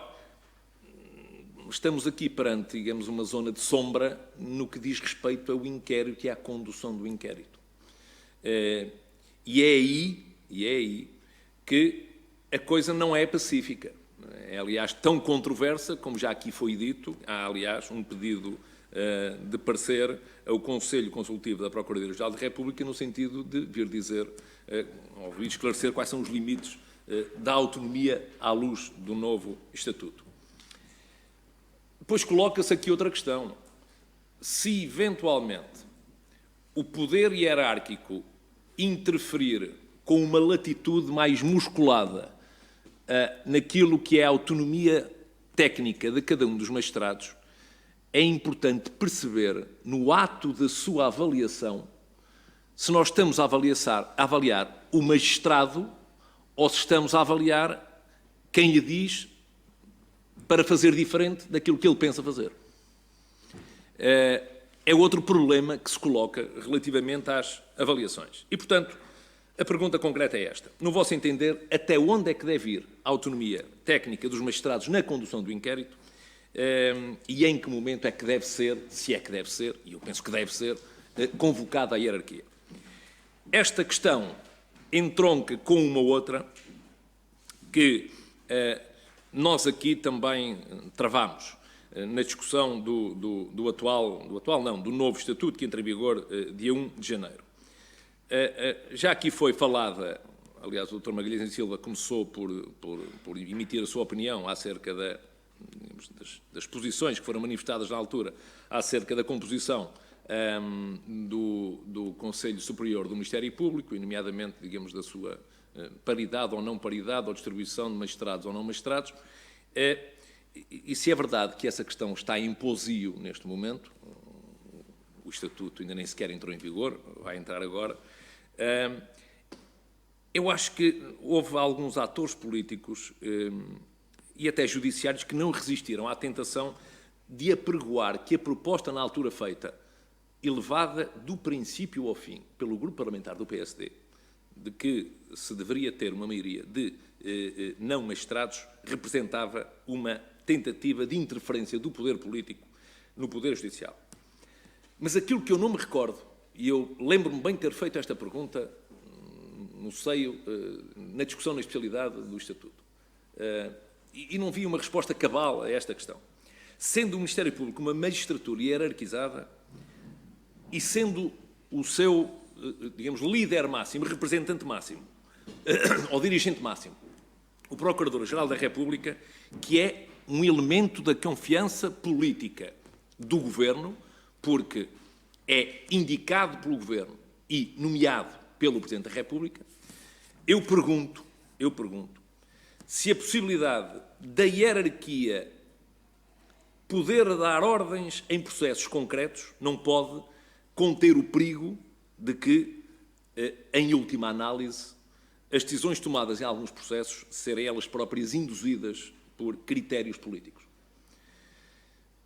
estamos aqui perante, digamos, uma zona de sombra no que diz respeito ao inquérito e à condução do inquérito. E é aí que a coisa não é pacífica. É, aliás, tão controversa, como já aqui foi dito. Há, aliás, um pedido de parecer ao Conselho Consultivo da Procuradoria-Geral da República no sentido de vir dizer, ou vir esclarecer quais são os limites da autonomia à luz do novo Estatuto. Depois coloca-se aqui outra questão. se eventualmente o poder hierárquico interferir com uma latitude mais musculada naquilo que é a autonomia técnica de cada um dos magistrados, é importante perceber, no ato da sua avaliação, se nós estamos a avaliar o magistrado ou se estamos a avaliar quem lhe diz para fazer diferente daquilo que ele pensa fazer. É outro problema que se coloca relativamente às avaliações. E, portanto, a pergunta concreta é esta. No vosso entender, até onde é que deve ir a autonomia técnica dos magistrados na condução do inquérito e em que momento é que deve ser, se é que deve ser, e eu penso que deve ser, convocada a hierarquia? Esta questão entronca com uma outra que nós aqui também travamos na discussão do novo Estatuto que entra em vigor dia 1 de janeiro. Já aqui foi falada, aliás, o Dr. Magalhães e Silva começou por emitir a sua opinião acerca das posições que foram manifestadas na altura acerca da composição do Conselho Superior do Ministério Público, e nomeadamente, digamos, da sua paridade ou não paridade, ou distribuição de magistrados ou não magistrados. E se é verdade que essa questão está em posio neste momento, o Estatuto ainda nem sequer entrou em vigor, vai entrar agora, eu acho que houve alguns atores políticos e até judiciários que não resistiram à tentação de apregoar que a proposta na altura feita, elevada do princípio ao fim pelo grupo parlamentar do PSD, de que se deveria ter uma maioria de não magistrados, representava uma tentativa de interferência do poder político no poder judicial. Mas aquilo que eu não me recordo, e eu lembro-me bem de ter feito esta pergunta no seio, na discussão na especialidade do Estatuto, e não vi uma resposta cabal a esta questão. Sendo o Ministério Público uma magistratura hierarquizada e sendo o seu, digamos, líder máximo, representante máximo, ou dirigente máximo, o Procurador-Geral da República, que é um elemento da confiança política do Governo, porque é indicado pelo Governo e nomeado pelo Presidente da República, eu pergunto se a possibilidade da hierarquia poder dar ordens em processos concretos não pode conter o perigo de que, em última análise, as decisões tomadas em alguns processos serem elas próprias induzidas por critérios políticos.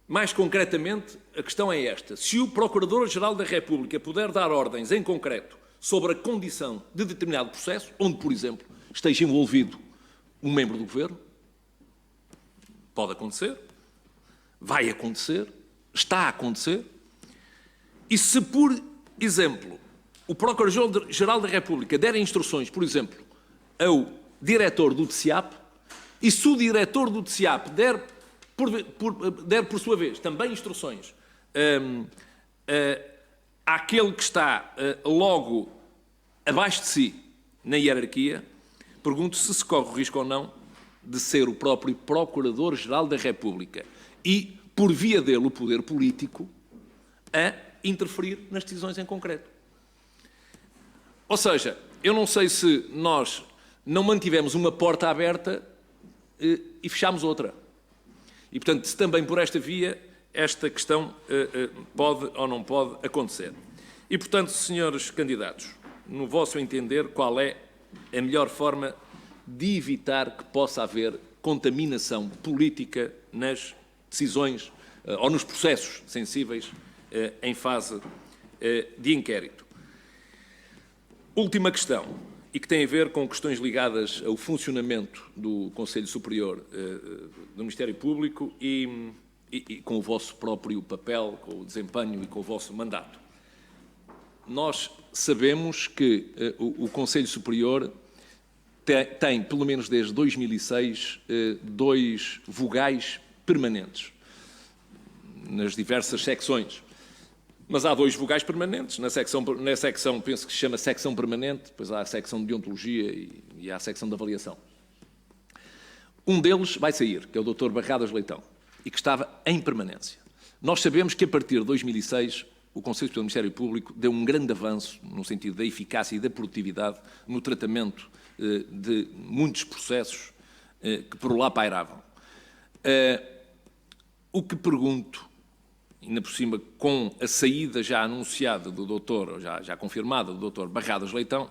Mais concretamente, a questão é esta. Se o Procurador-Geral da República puder dar ordens em concreto sobre a condição de determinado processo, onde, por exemplo, esteja envolvido um membro do Governo, pode acontecer, vai acontecer, está a acontecer, e se, por exemplo, o Procurador-Geral da República der instruções, por exemplo, ao diretor do TSIAP, e se o diretor do TSIAP der, por sua vez, também instruções àquele que está logo abaixo de si na hierarquia, pergunto se corre o risco ou não de ser o próprio Procurador-Geral da República e, por via dele, o poder político a interferir nas decisões em concreto. Ou seja, eu não sei se nós não mantivemos uma porta aberta e fechámos outra. E, portanto, se também por esta via esta questão pode ou não pode acontecer. E, portanto, senhores candidatos, no vosso entender, qual é a melhor forma de evitar que possa haver contaminação política nas decisões ou nos processos sensíveis em fase de inquérito? Última questão, e que tem a ver com questões ligadas ao funcionamento do Conselho Superior do Ministério Público e com o vosso próprio papel, com o desempenho e com o vosso mandato. Nós sabemos que o Conselho Superior tem, pelo menos desde 2006, 2 vogais permanentes nas diversas secções. Mas há 2 vogais permanentes. Na secção, penso que se chama secção permanente, depois há a secção de deontologia e há a secção de avaliação. Um deles vai sair, que é o Dr. Barradas Leitão, e que estava em permanência. Nós sabemos que, a partir de 2006, o Conselho Superior do Ministério Público deu um grande avanço no sentido da eficácia e da produtividade no tratamento de muitos processos que por lá pairavam. O que pergunto, ainda por cima com a saída já anunciada do doutor, ou já confirmada do doutor Barradas Leitão,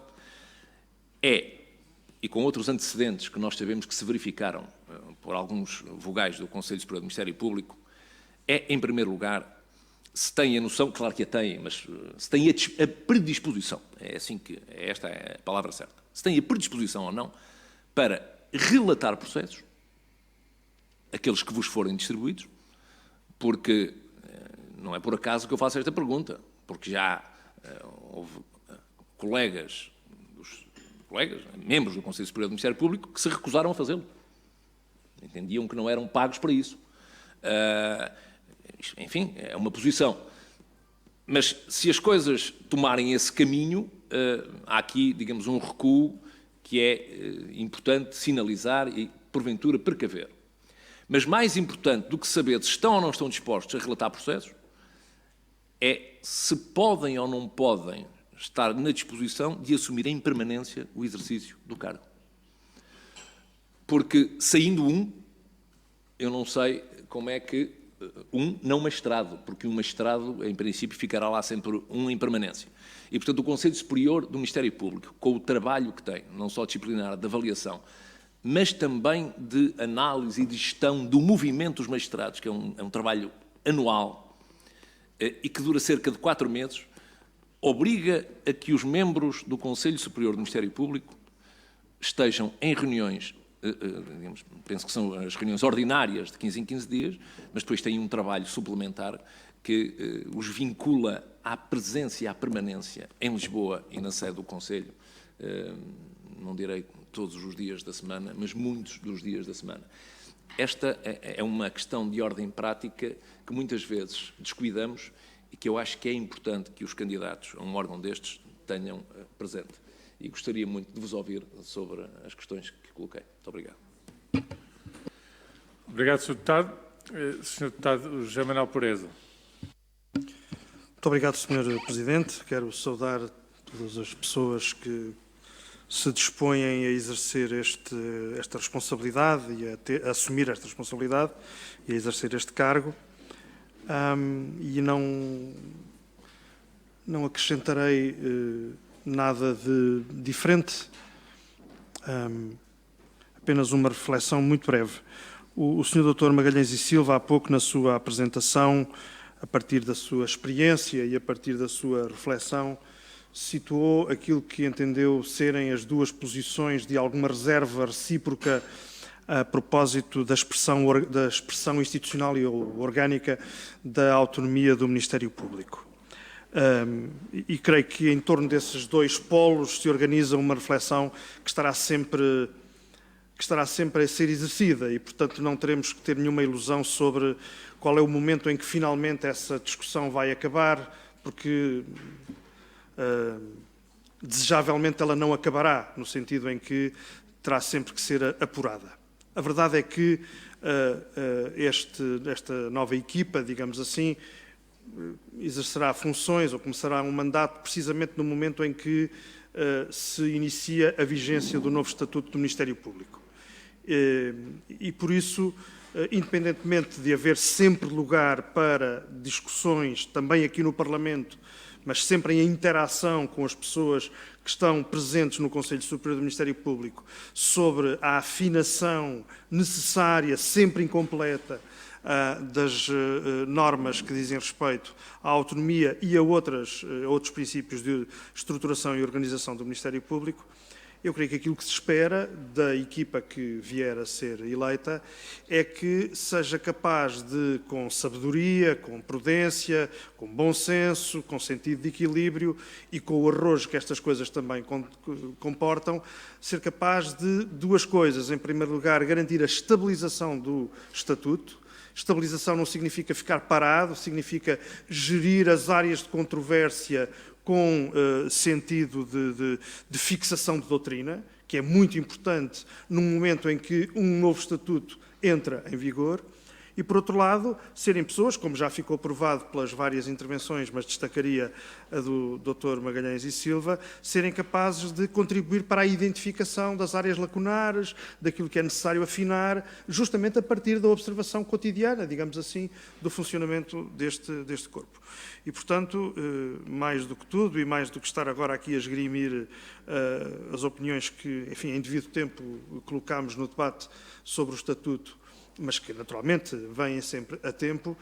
e com outros antecedentes que nós sabemos que se verificaram por alguns vogais do Conselho Superior do Ministério Público, em primeiro lugar, se tem a noção, claro que a tem, mas se tem a predisposição, esta é a palavra certa, se tem a predisposição ou não para relatar processos, aqueles que vos forem distribuídos, porque não é por acaso que eu faço esta pergunta, porque já houve membros do Conselho Superior do Ministério Público, que se recusaram a fazê-lo. Entendiam que não eram pagos para isso. Enfim, é uma posição. Mas se as coisas tomarem esse caminho, há aqui, digamos, um recuo que é importante sinalizar e, porventura, precaver. Mas mais importante do que saber se estão ou não estão dispostos a relatar processos, é se podem ou não podem estar na disposição de assumir em permanência o exercício do cargo. Porque, saindo eu não sei como é que não magistrado, porque um magistrado, em princípio, ficará lá sempre em permanência. E, portanto, o Conselho Superior do Ministério Público, com o trabalho que tem, não só disciplinar, de avaliação, mas também de análise e de gestão do movimento dos magistrados, que é um trabalho anual e que dura cerca de 4 meses, obriga a que os membros do Conselho Superior do Ministério Público estejam em reuniões, digamos, penso que são as reuniões ordinárias de 15 em 15 dias, mas depois têm um trabalho suplementar que os vincula à presença e à permanência em Lisboa e na sede do Conselho, não direi todos os dias da semana, mas muitos dos dias da semana. Esta é uma questão de ordem prática que muitas vezes descuidamos e que eu acho que é importante que os candidatos a um órgão destes tenham presente. E gostaria muito de vos ouvir sobre as questões que coloquei. Muito obrigado. Obrigado, Sr. Deputado. Sr. Deputado José Manuel Pureza. Muito obrigado, Sr. Presidente. Quero saudar todas as pessoas que se dispõem a exercer esta responsabilidade e a assumir esta responsabilidade e a exercer este cargo. E não acrescentarei nada de diferente, apenas uma reflexão muito breve. O Sr. Dr. Magalhães e Silva, há pouco, na sua apresentação, a partir da sua experiência e a partir da sua reflexão, situou aquilo que entendeu serem as duas posições de alguma reserva recíproca a propósito da expressão institucional e orgânica da autonomia do Ministério Público. E creio que em torno desses dois polos se organiza uma reflexão que estará sempre a ser exercida e, portanto, não teremos que ter nenhuma ilusão sobre qual é o momento em que finalmente essa discussão vai acabar, porque desejavelmente ela não acabará, no sentido em que terá sempre que ser apurada. A verdade é que esta nova equipa, digamos assim, exercerá funções ou começará um mandato precisamente no momento em que se inicia a vigência do novo Estatuto do Ministério Público. E por isso, independentemente de haver sempre lugar para discussões, também aqui no Parlamento, mas sempre em interação com as pessoas que estão presentes no Conselho Superior do Ministério Público, sobre a afinação necessária, sempre incompleta, das normas que dizem respeito à autonomia e a outros princípios de estruturação e organização do Ministério Público, eu creio que aquilo que se espera da equipa que vier a ser eleita é que seja capaz de, com sabedoria, com prudência, com bom senso, com sentido de equilíbrio e com o arrojo que estas coisas também comportam, ser capaz de duas coisas. Em primeiro lugar, garantir a estabilização do Estatuto. Estabilização não significa ficar parado, significa gerir as áreas de controvérsia com sentido de fixação de doutrina, que é muito importante num momento em que um novo Estatuto entra em vigor. e, por outro lado, serem pessoas, como já ficou provado pelas várias intervenções, mas destacaria a do Dr. Magalhães e Silva, serem capazes de contribuir para a identificação das áreas lacunares, daquilo que é necessário afinar, justamente a partir da observação cotidiana, digamos assim, do funcionamento deste corpo. E, portanto, mais do que tudo e mais do que estar agora aqui a esgrimir as opiniões que, enfim, em devido tempo colocámos no debate sobre o Estatuto, mas que naturalmente vêm sempre a tempo,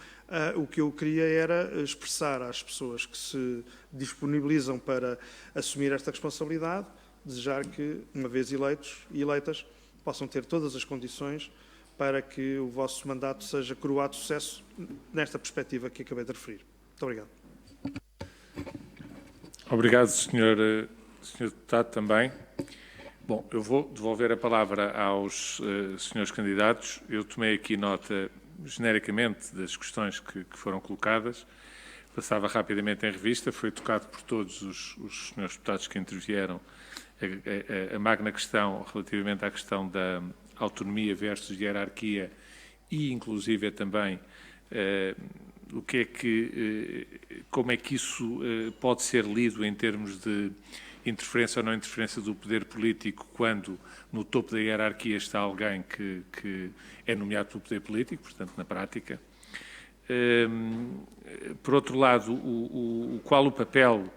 o que eu queria era expressar às pessoas que se disponibilizam para assumir esta responsabilidade, desejar que, uma vez eleitos e eleitas, possam ter todas as condições para que o vosso mandato seja coroado de sucesso nesta perspectiva que acabei de referir. Muito obrigado. Obrigado, Sr. Deputado, também. Bom, eu vou devolver a palavra aos senhores candidatos. Eu tomei aqui nota, genericamente, das questões que foram colocadas. Passava rapidamente em revista. Foi tocado por todos os senhores deputados que intervieram a magna questão relativamente à questão da autonomia versus hierarquia e, inclusive, também o que é que, como é que isso pode ser lido em termos de interferência ou não interferência do poder político quando no topo da hierarquia está alguém que é nomeado pelo poder político, portanto, na prática. Por outro lado, qual o papel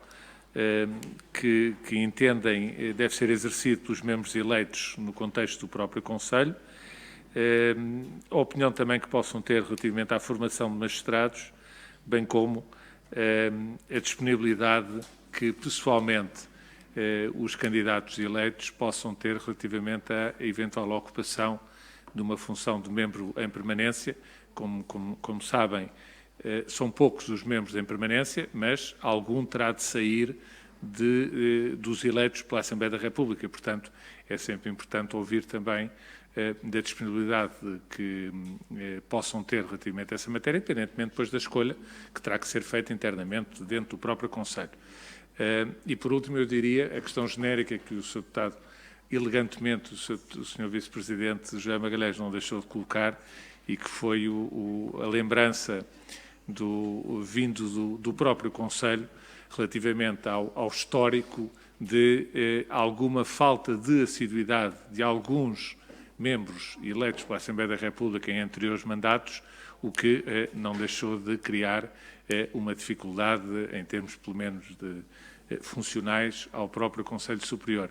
que entendem deve ser exercido pelos membros eleitos no contexto do próprio Conselho, a opinião também que possam ter relativamente à formação de magistrados, bem como a disponibilidade que, pessoalmente, os candidatos eleitos possam ter relativamente à eventual ocupação de uma função de membro em permanência. Como sabem, são poucos os membros em permanência, mas algum terá de sair dos eleitos pela Assembleia da República. Portanto, é sempre importante ouvir também da disponibilidade que possam ter relativamente a essa matéria, independentemente depois da escolha que terá que ser feita internamente dentro do próprio Conselho. E, por último, eu diria a questão genérica que o Sr. Deputado, elegantemente, o Sr. Vice-Presidente José Magalhães não deixou de colocar, e que foi a lembrança vindo do próprio Conselho relativamente ao histórico de alguma falta de assiduidade de alguns membros eleitos pela Assembleia da República em anteriores mandatos, o que não deixou de criar uma dificuldade em termos, pelo menos, funcionais ao próprio Conselho Superior.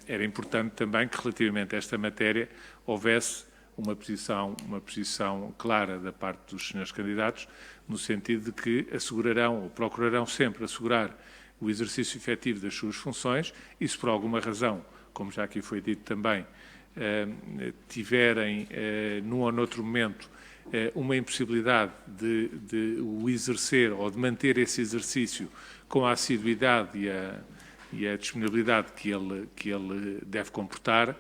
Era importante também que, relativamente a esta matéria, houvesse uma posição clara da parte dos senhores candidatos, no sentido de que assegurarão ou procurarão sempre assegurar o exercício efetivo das suas funções e, se por alguma razão, como já aqui foi dito também, tiverem, num ou noutro momento, uma impossibilidade de o exercer ou de manter esse exercício com a assiduidade e a disponibilidade que ele deve comportar,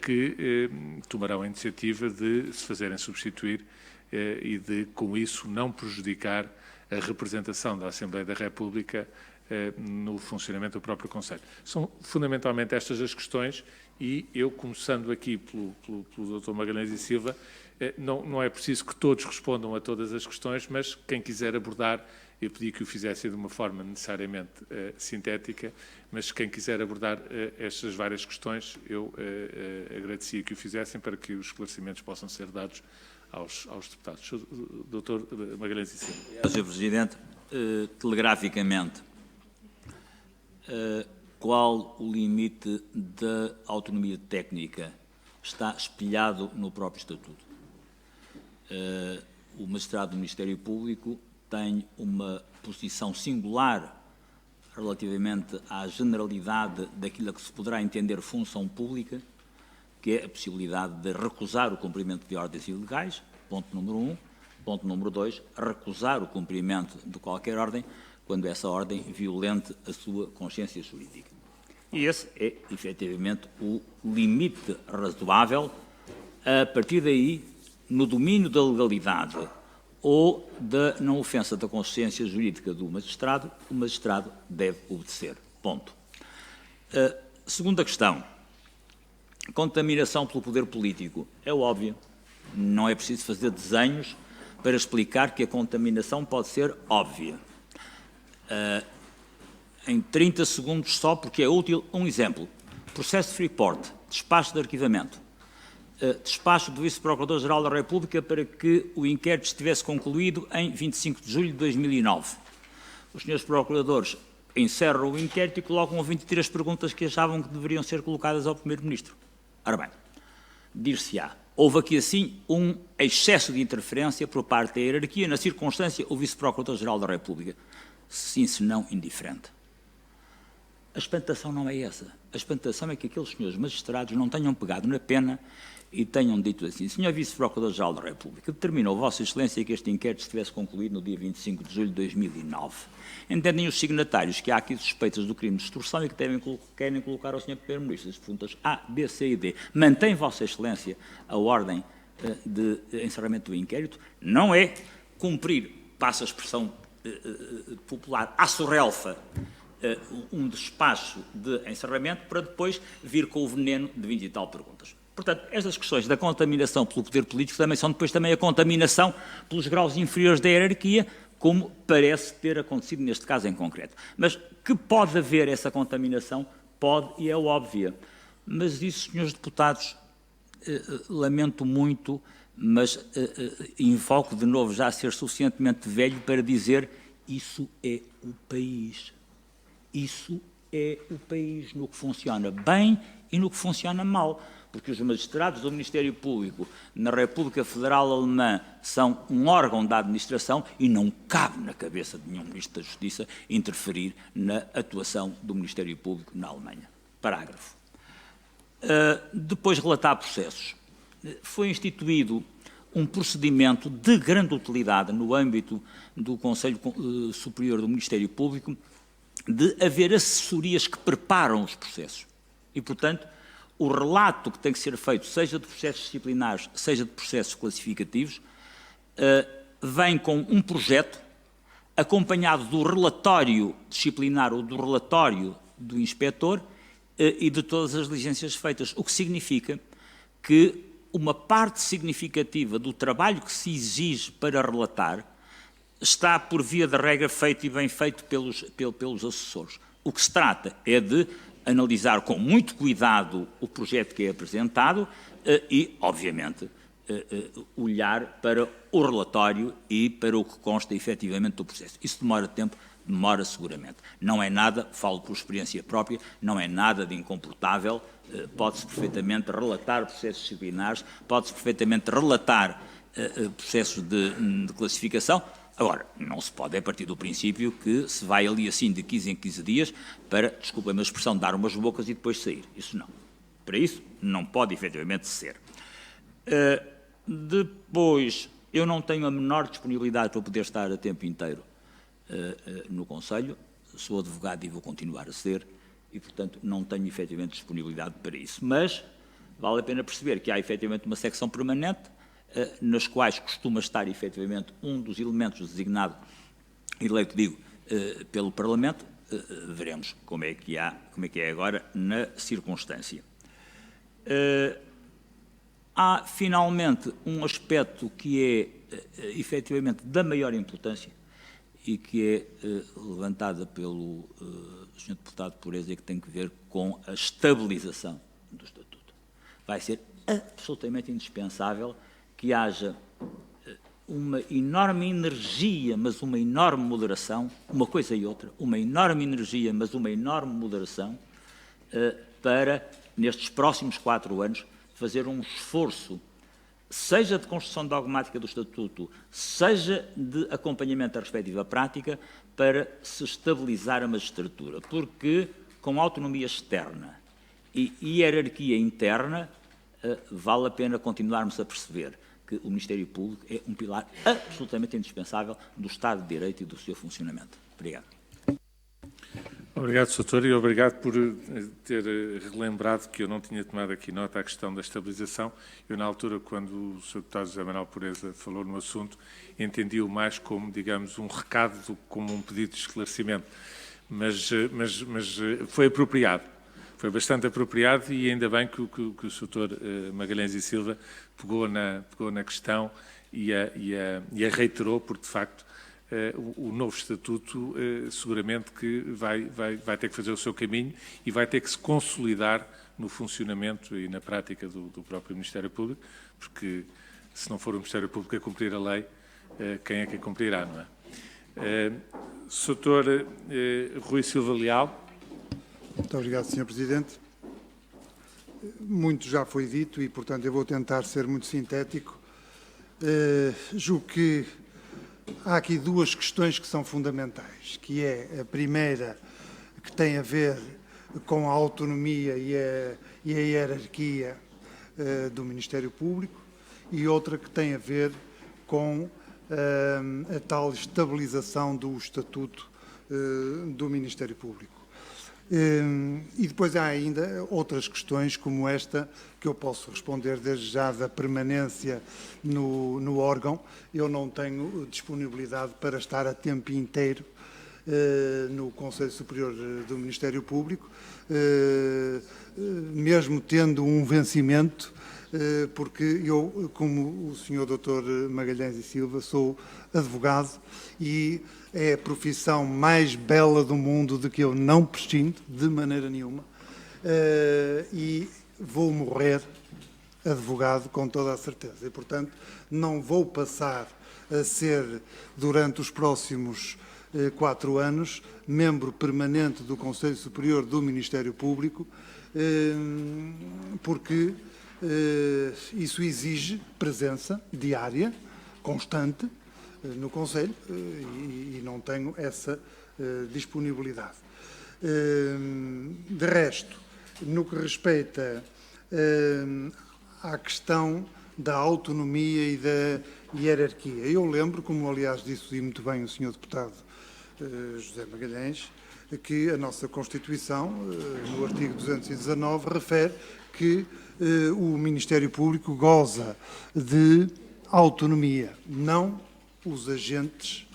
que tomarão a iniciativa de se fazerem substituir e de, com isso, não prejudicar a representação da Assembleia da República no funcionamento do próprio Conselho. São fundamentalmente estas as questões e eu, começando aqui pelo Dr. Magalhães e Silva, não é preciso que todos respondam a todas as questões, mas quem quiser abordar, eu pedi que o fizessem de uma forma necessariamente sintética, mas quem quiser abordar estas várias questões, eu agradecia que o fizessem para que os esclarecimentos possam ser dados aos deputados. Dr. Magalhães e Silva. Sr. Presidente, telegraficamente, qual o limite da autonomia técnica está espelhado no próprio Estatuto? O magistrado do Ministério Público tem uma posição singular relativamente à generalidade daquilo que se poderá entender função pública, que é a possibilidade de recusar o cumprimento de ordens ilegais, ponto número 1. Ponto número 2, recusar o cumprimento de qualquer ordem quando essa ordem violente a sua consciência jurídica. E esse é, efetivamente, o limite razoável. A partir daí, no domínio da legalidade ou da não ofensa da consciência jurídica do magistrado, o magistrado deve obedecer. Ponto. Segunda questão. Contaminação pelo poder político. É óbvio Não é preciso fazer desenhos para explicar que a contaminação pode ser óbvia. Em 30 segundos só, porque é útil, um exemplo. Processo de Freeport, despacho de arquivamento. Despacho do Vice-Procurador-Geral da República para que o inquérito estivesse concluído em 25 de julho de 2009. Os senhores procuradores encerram o inquérito e colocam 23 perguntas que achavam que deveriam ser colocadas ao Primeiro-Ministro. Ora bem, dir-se-á, houve aqui assim um excesso de interferência por parte da hierarquia, na circunstância, o Vice-Procurador-Geral da República. Sim, se não indiferente. A espantação não é essa. A espantação é que aqueles senhores magistrados não tenham pegado na pena e tenham dito assim: Sr. Vice-Procurador-Geral da República, determinou Vossa Excelência que este inquérito estivesse concluído no dia 25 de julho de 2009. Entendem os signatários que há aqui suspeitas do crime de extorsão e que querem colocar ao Sr. Primeiro-Ministro as perguntas A, B, C e D. Mantém Vossa Excelência a ordem de encerramento do inquérito? Não é cumprir, passa a expressão popular, à sorrelfa, um despacho de encerramento para depois vir com o veneno de 20 e tal perguntas. Portanto, estas questões da contaminação pelo poder político também são depois também a contaminação pelos graus inferiores da hierarquia, como parece ter acontecido neste caso em concreto. Mas que pode haver essa contaminação, pode e é óbvia. Mas isso, senhores deputados, lamento muito, mas invoco de novo já a ser suficientemente velho para dizer: isso é o país. Isso é o país, no que funciona bem e no que funciona mal. Porque os magistrados do Ministério Público na República Federal Alemã são um órgão da administração e não cabe na cabeça de nenhum Ministro da Justiça interferir na atuação do Ministério Público na Alemanha. Parágrafo. Depois de relatar processos, foi instituído um procedimento de grande utilidade no âmbito do Conselho Superior do Ministério Público de haver assessorias que preparam os processos. E, portanto, o relato que tem que ser feito, seja de processos disciplinares, seja de processos classificativos, vem com um projeto acompanhado do relatório disciplinar ou do relatório do inspetor e de todas as diligências feitas, o que significa que uma parte significativa do trabalho que se exige para relatar está, por via de regra, feito e bem feito pelos assessores. O que se trata é de analisar com muito cuidado o projeto que é apresentado e, obviamente, olhar para o relatório e para o que consta efetivamente do processo. Isso demora tempo, demora seguramente. Não é nada, falo por experiência própria, não é nada de incomportável, pode-se perfeitamente relatar processos disciplinares, pode-se perfeitamente relatar processos de classificação. Agora, não se pode, a partir do princípio que se vai ali assim de 15 em 15 dias para, desculpem-me a expressão, dar umas bocas e depois sair. Isso não. Para isso, não pode efetivamente ser. Depois, eu não tenho a menor disponibilidade para poder estar a tempo inteiro no Conselho. Sou advogado e vou continuar a ser e, portanto, não tenho efetivamente disponibilidade para isso. Mas vale a pena perceber que há efetivamente uma secção permanente nas quais costuma estar, efetivamente, um dos elementos designado, eleito, digo, pelo Parlamento. Veremos como é que é agora na circunstância. Há, finalmente, um aspecto que é, efetivamente, da maior importância e que é levantada pelo Sr. Deputado Pureza e que tem que ver com a estabilização do Estatuto. Vai ser absolutamente indispensável que haja uma enorme energia, mas uma enorme moderação, uma coisa e outra, uma enorme energia, mas uma enorme moderação, para, nestes próximos 4 anos, fazer um esforço, seja de construção dogmática do Estatuto, seja de acompanhamento da respectiva prática, para se estabilizar a magistratura, porque com autonomia externa e hierarquia interna, vale a pena continuarmos a perceber que o Ministério Público é um pilar absolutamente indispensável do Estado de Direito e do seu funcionamento. Obrigado. Obrigado, Sr. Doutor, e obrigado por ter relembrado que eu não tinha tomado aqui nota à questão da estabilização. Eu, na altura, quando o Sr. Deputado José Manuel Pureza falou no assunto, entendi-o mais como, digamos, um recado do que como um pedido de esclarecimento. Mas foi apropriado. foi bastante apropriado e ainda bem que o Sr. Magalhães e Silva pegou na questão e a reiterou, porque, de facto, o novo Estatuto seguramente que vai ter que fazer o seu caminho e vai ter que se consolidar no funcionamento e na prática do próprio Ministério Público, porque se não for o Ministério Público a cumprir a lei, quem é que a cumprirá, não é? Sr. Rui Silva Leal. Muito obrigado, Sr. Presidente. Muito já foi dito e, portanto, eu vou tentar ser muito sintético. Julgo que há aqui duas questões que são fundamentais, que é a primeira, que tem a ver com a autonomia e a hierarquia do Ministério Público, e outra que tem a ver com a tal estabilização do Estatuto do Ministério Público. E depois há ainda outras questões como esta, que eu posso responder desde já, da permanência no órgão. Eu não tenho disponibilidade para estar a tempo inteiro no Conselho Superior do Ministério Público, mesmo tendo um vencimento, porque eu, como o Sr. Dr. Magalhães e Silva, sou advogado e é a profissão mais bela do mundo de que eu não prescindo de maneira nenhuma, e vou morrer advogado com toda a certeza. E, portanto, não vou passar a ser, durante os próximos 4 anos, membro permanente do Conselho Superior do Ministério Público, porque isso exige presença diária, constante, no Conselho, e não tenho essa disponibilidade. De resto, no que respeita à questão da autonomia e da hierarquia, eu lembro, como aliás disse muito bem o Sr. Deputado José Magalhães, que a nossa Constituição, no artigo 219, refere que o Ministério Público goza de autonomia, não os agentes,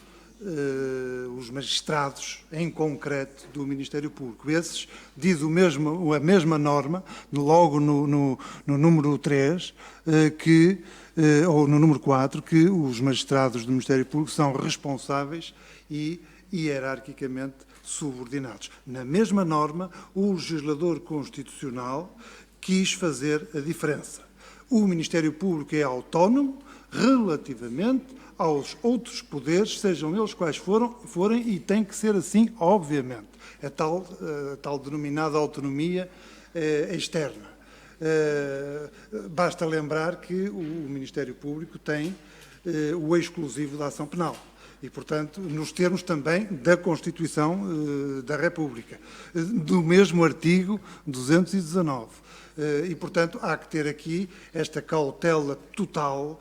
os magistrados em concreto do Ministério Público. Esses, diz a mesma norma, logo no número 3, ou no número 4, que os magistrados do Ministério Público são responsáveis e hierarquicamente subordinados. Na mesma norma, o legislador constitucional quis fazer a diferença. O Ministério Público é autónomo relativamente aos outros poderes, sejam eles quais forem, e tem que ser assim, obviamente. É tal denominada autonomia externa. Basta lembrar que o Ministério Público tem o exclusivo da ação penal. E, portanto, nos termos também da Constituição da República, do mesmo artigo 219. E, portanto, há que ter aqui esta cautela total,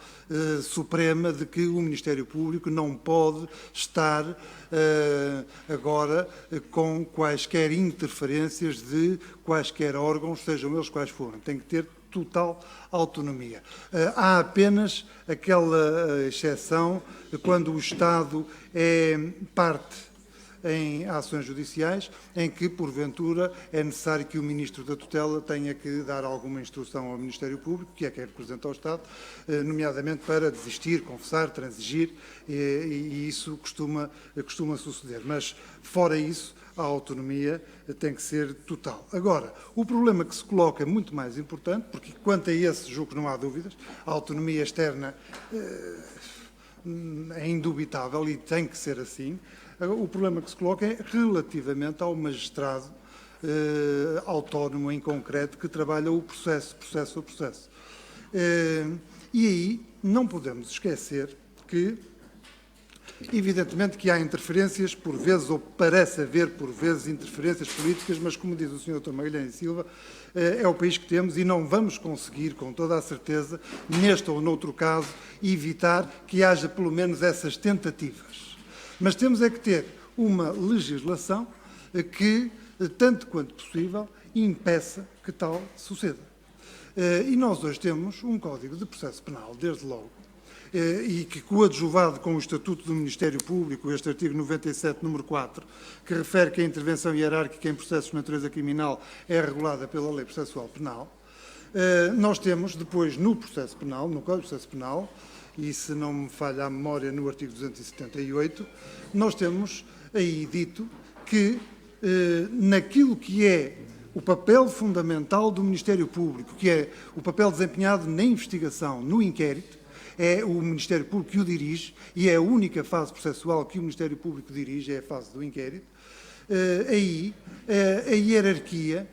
suprema, de que o Ministério Público não pode estar agora com quaisquer interferências de quaisquer órgãos, sejam eles quais forem. Tem que ter total autonomia. Há apenas aquela exceção quando o Estado é parte em ações judiciais, em que, porventura, é necessário que o Ministro da Tutela tenha que dar alguma instrução ao Ministério Público, que é quem representa o Estado, nomeadamente para desistir, confessar, transigir, e isso costuma suceder. Mas, fora isso, a autonomia tem que ser total. Agora, o problema que se coloca é muito mais importante, porque quanto a esse julgo que não há dúvidas, a autonomia externa é indubitável e tem que ser assim. O problema que se coloca é relativamente ao magistrado autónomo em concreto que trabalha o processo a processo. E aí não podemos esquecer que, evidentemente, que há interferências por vezes, ou parece haver por vezes interferências políticas, mas como diz o Sr. Dr. Magalhães e Silva, é o país que temos e não vamos conseguir, com toda a certeza, neste ou noutro caso, evitar que haja pelo menos essas tentativas. Mas temos é que ter uma legislação que, tanto quanto possível, impeça que tal suceda. E nós hoje temos um Código de Processo Penal, desde logo, e que coadjuvado com o Estatuto do Ministério Público, este artigo 97, número 4, que refere que a intervenção hierárquica em processos de natureza criminal é regulada pela Lei Processual Penal, nós temos depois no processo penal, no Código de Processo Penal, e se não me falha a memória no artigo 278, nós temos aí dito que naquilo que é o papel fundamental do Ministério Público, que é o papel desempenhado na investigação, no inquérito, é o Ministério Público que o dirige, e é a única fase processual que o Ministério Público dirige, é a fase do inquérito. Aí a hierarquia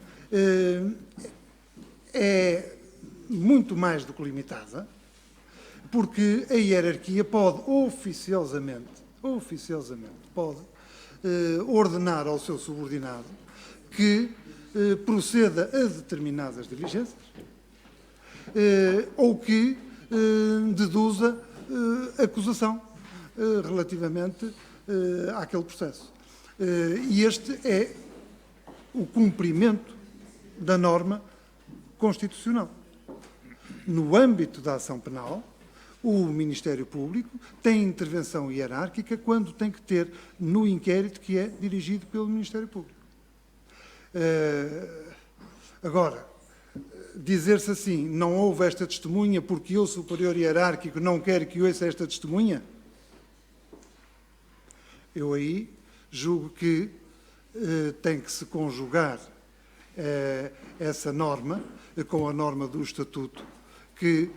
é muito mais do que limitada, porque a hierarquia pode oficiosamente pode ordenar ao seu subordinado que proceda a determinadas diligências ou que deduza acusação relativamente àquele processo. E este é o cumprimento da norma constitucional. No âmbito da ação penal, o Ministério Público tem intervenção hierárquica quando tem que ter no inquérito que é dirigido pelo Ministério Público. Agora, dizer-se assim, não houve esta testemunha porque eu, superior hierárquico, não quero que ouça esta testemunha, eu aí julgo que tem que se conjugar essa norma com a norma do Estatuto, que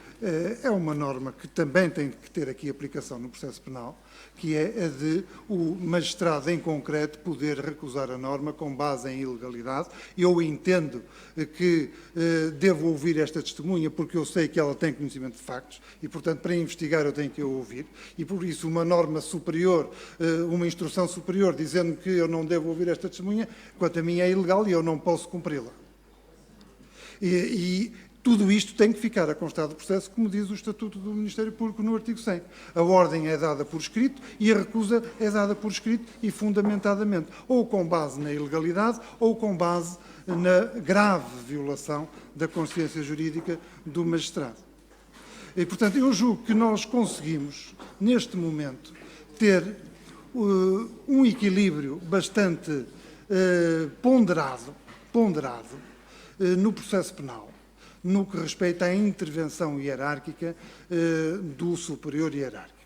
é uma norma que também tem que ter aqui aplicação no processo penal, que é a de o magistrado em concreto poder recusar a norma com base em ilegalidade. Eu entendo que devo ouvir esta testemunha porque eu sei que ela tem conhecimento de factos e, portanto, para investigar eu tenho que a ouvir, e por isso uma norma superior, uma instrução superior dizendo que eu não devo ouvir esta testemunha, quanto a mim é ilegal e eu não posso cumpri-la. E tudo isto tem que ficar a constar do processo, como diz o Estatuto do Ministério Público no artigo 100. A ordem é dada por escrito e a recusa é dada por escrito e fundamentadamente, ou com base na ilegalidade ou com base na grave violação da consciência jurídica do magistrado. E, portanto, eu julgo que nós conseguimos, neste momento, ter um equilíbrio bastante ponderado no processo penal, no que respeita à intervenção hierárquica do superior hierárquico.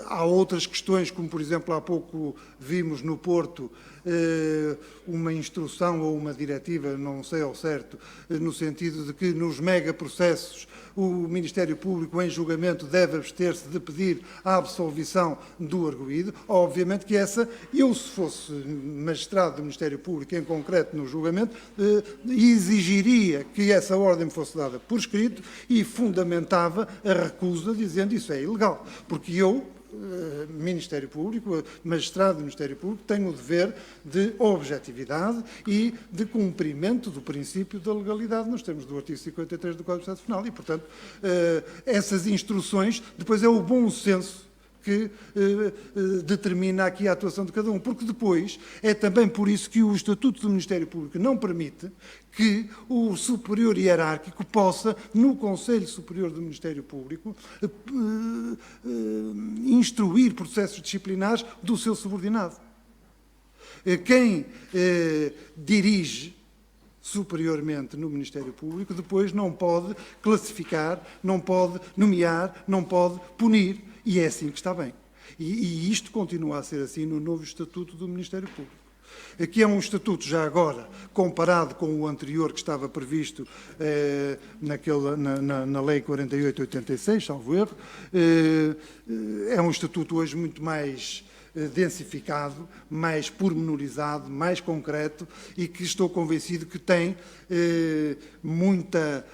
Há outras questões, como, por exemplo, há pouco vimos no Porto uma instrução ou uma diretiva, não sei ao certo, no sentido de que nos megaprocessos o Ministério Público, em julgamento, deve abster-se de pedir a absolvição do arguido. Obviamente que essa, eu se fosse magistrado do Ministério Público, em concreto no julgamento, exigiria que essa ordem fosse dada por escrito e fundamentava a recusa, dizendo isso é ilegal, porque eu, Ministério Público, magistrado do Ministério Público, tem o dever de objetividade e de cumprimento do princípio da legalidade nos termos do artigo 53 do Código de Processo Penal. E, portanto, essas instruções, depois é o bom senso que determina aqui a atuação de cada um, porque depois é também por isso que o Estatuto do Ministério Público não permite que o superior hierárquico possa, no Conselho Superior do Ministério Público, instruir processos disciplinares do seu subordinado. Quem dirige superiormente no Ministério Público depois não pode classificar, não pode nomear, não pode punir. E é assim que está bem. E isto continua a ser assim no novo Estatuto do Ministério Público. Aqui é um estatuto, já agora, comparado com o anterior que estava previsto na Lei 48/86, salvo erro, é um estatuto hoje muito mais densificado, mais pormenorizado, mais concreto e que estou convencido que tem muita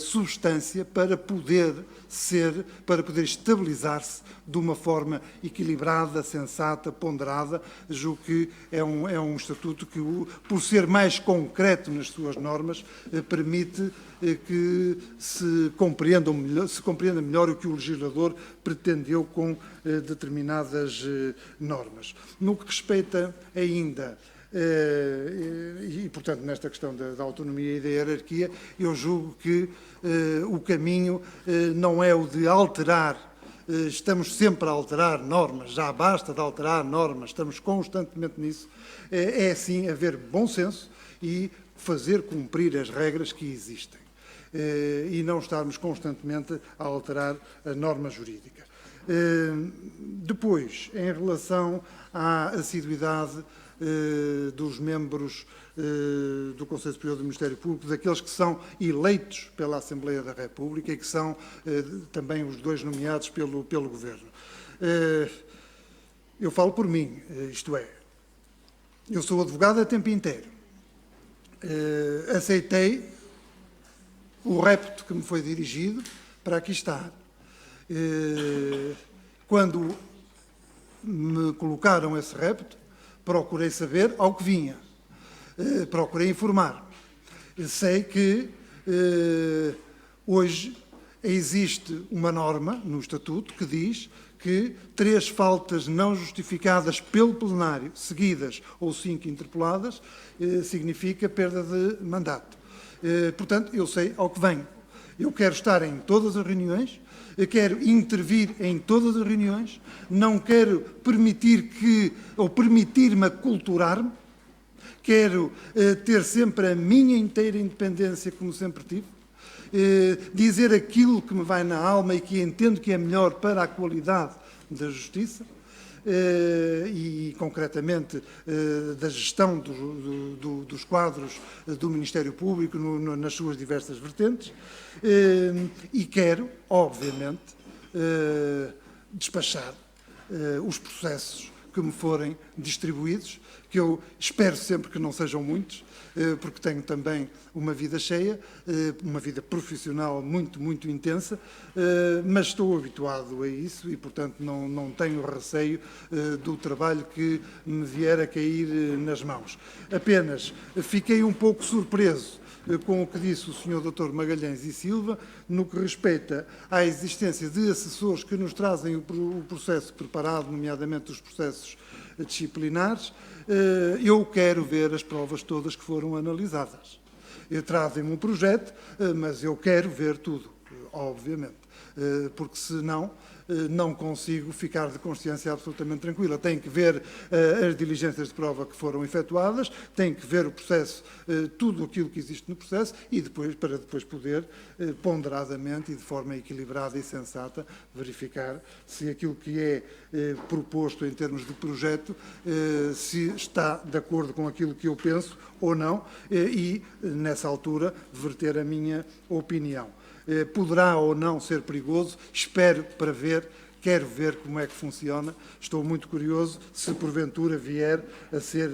substância para poder estabilizar-se de uma forma equilibrada, sensata, ponderada. Julgo que é um estatuto que, por ser mais concreto nas suas normas, permite que se compreenda melhor o que o legislador pretendeu com determinadas normas. No que respeita ainda E, portanto, nesta questão da autonomia e da hierarquia, eu julgo que o caminho não é o de alterar. Estamos sempre a alterar normas, já basta de alterar normas, estamos constantemente nisso. É, sim, haver bom senso e fazer cumprir as regras que existem. E não estarmos constantemente a alterar a norma jurídica. Depois, em relação à assiduidade dos membros do Conselho Superior do Ministério Público, daqueles que são eleitos pela Assembleia da República e que são também os 2 nomeados pelo Governo. Eu falo por mim, isto é, eu sou advogado a tempo inteiro. Aceitei o repto que me foi dirigido para aqui estar. Quando me colocaram esse repto, procurei saber ao que vinha, procurei informar-me. Sei que hoje existe uma norma no Estatuto que diz que 3 faltas não justificadas pelo plenário, seguidas ou 5 interpeladas, significa perda de mandato. Portanto, eu sei ao que venho. Eu quero estar em todas as reuniões, eu quero intervir em todas as reuniões, não quero permitir-me aculturar-me, quero ter sempre a minha inteira independência, como sempre tive, dizer aquilo que me vai na alma e que entendo que é melhor para a qualidade da justiça, e concretamente da gestão dos quadros do Ministério Público nas suas diversas vertentes, e quero, obviamente, despachar os processos que me forem distribuídos, que eu espero sempre que não sejam muitos, porque tenho também uma vida cheia, uma vida profissional muito, muito intensa, mas estou habituado a isso e, portanto, não tenho receio do trabalho que me vier a cair nas mãos. Apenas fiquei um pouco surpreso com o que disse o Sr. Dr. Magalhães e Silva, no que respeita à existência de assessores que nos trazem o processo preparado, nomeadamente os processos disciplinares. Eu quero ver as provas todas que foram analisadas. Trazem-me um projeto, mas eu quero ver tudo, obviamente, porque senão não consigo ficar de consciência absolutamente tranquila. Tenho que ver as diligências de prova que foram efetuadas, tenho que ver o processo, tudo aquilo que existe no processo, e para depois poder, ponderadamente e de forma equilibrada e sensata, verificar se aquilo que é proposto em termos de projeto se está de acordo com aquilo que eu penso ou não, e, nessa altura, verter a minha opinião. Poderá ou não ser perigoso, espero para ver, quero ver como é que funciona, estou muito curioso se porventura vier a ser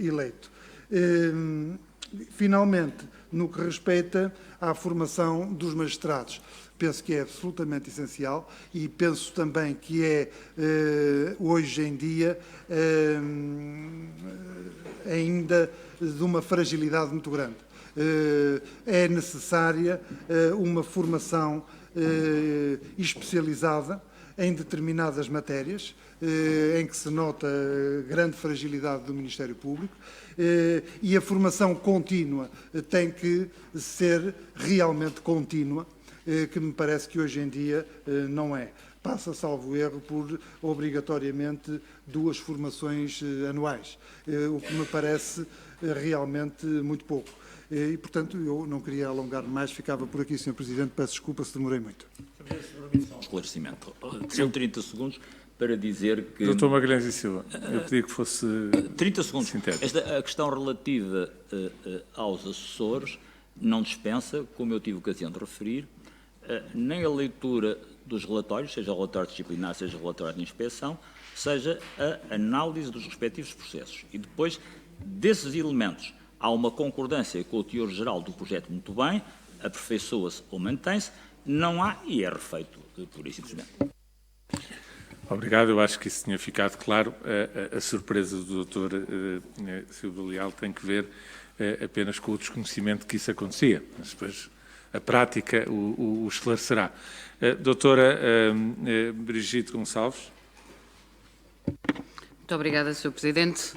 eleito. Finalmente, no que respeita à formação dos magistrados, penso que é absolutamente essencial e penso também que é, hoje em dia, ainda de uma fragilidade muito grande. É necessária uma formação especializada em determinadas matérias, em que se nota grande fragilidade do Ministério Público, e a formação contínua tem que ser realmente contínua, que me parece que hoje em dia não é. Passa, salvo erro, por obrigatoriamente 2 formações anuais, o que me parece realmente muito pouco. E, portanto, eu não queria alongar mais, ficava por aqui, Sr. Presidente, peço desculpa se demorei muito. Esclarecimento. São 30 segundos para dizer que... Dr. Magalhães e Silva, eu pedi que fosse 30 segundos. sintético. A questão relativa aos assessores não dispensa, como eu tive ocasião de referir, nem a leitura dos relatórios, seja o relatório disciplinar, seja o relatório de inspeção, seja a análise dos respectivos processos. E depois desses elementos há uma concordância com o teor geral do projeto muito bem, aperfeiçoa-se ou mantém-se, não há e é refeito, pura e simplesmente. Obrigado, eu acho que isso tinha ficado claro. A surpresa do Dr. Silva Leal tem que ver apenas com o desconhecimento que isso acontecia, mas depois a prática o esclarecerá. Doutora Brigitte Gonçalves. Muito obrigada, Sr. Presidente.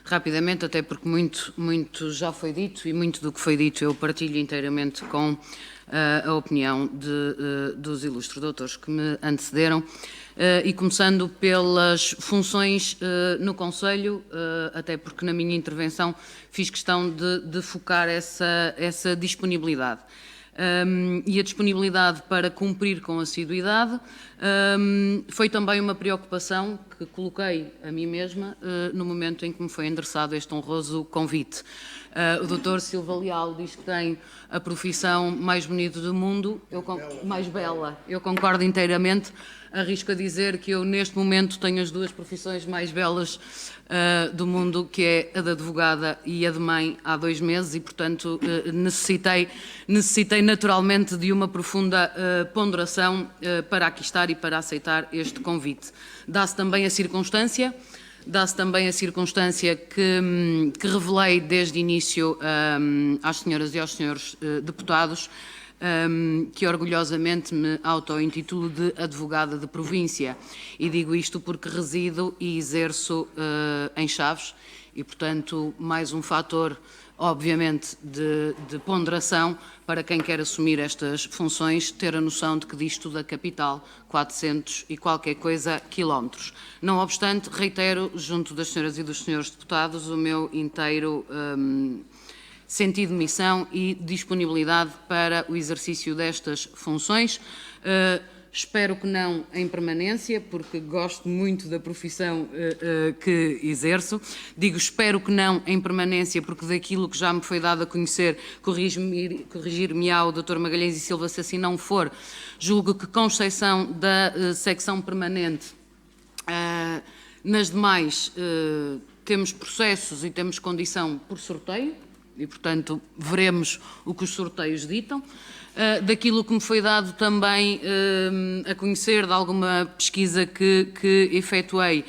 rapidamente, até porque muito já foi dito e muito do que foi dito eu partilho inteiramente com a opinião dos ilustres doutores que me antecederam, e começando pelas funções no Conselho, até porque na minha intervenção fiz questão de focar essa disponibilidade. E a disponibilidade para cumprir com assiduidade foi também uma preocupação que coloquei a mim mesma no momento em que me foi endereçado este honroso convite. O Dr. Silva Leal diz que tem a profissão mais bonita do mundo, mais bela. Eu concordo inteiramente. Arrisco a dizer que eu, neste momento, tenho as duas profissões mais belas do mundo, que é a de advogada e a de mãe, há 2 meses, e, portanto, necessitei naturalmente de uma profunda ponderação para aqui estar e para aceitar este convite. Dá-se também a circunstância que revelei desde início às senhoras e aos senhores deputados, que orgulhosamente me auto-intitulo de advogada de província, e digo isto porque resido e exerço em Chaves e, portanto, mais um fator, obviamente, de ponderação para quem quer assumir estas funções, ter a noção de que disto da capital 400 e qualquer coisa quilómetros. Não obstante, reitero, junto das senhoras e dos senhores deputados, o meu inteiro sentido de missão e disponibilidade para o exercício destas funções. Espero que não em permanência, porque gosto muito da profissão que exerço. Digo espero que não em permanência, porque daquilo que já me foi dado a conhecer, corrigir-me-á o Dr. Magalhães e Silva se assim não for, julgo que, com exceção da secção permanente, nas demais temos processos e temos condição por sorteio, e, portanto, veremos o que os sorteios ditam. Daquilo que me foi dado também a conhecer de alguma pesquisa que efetuei,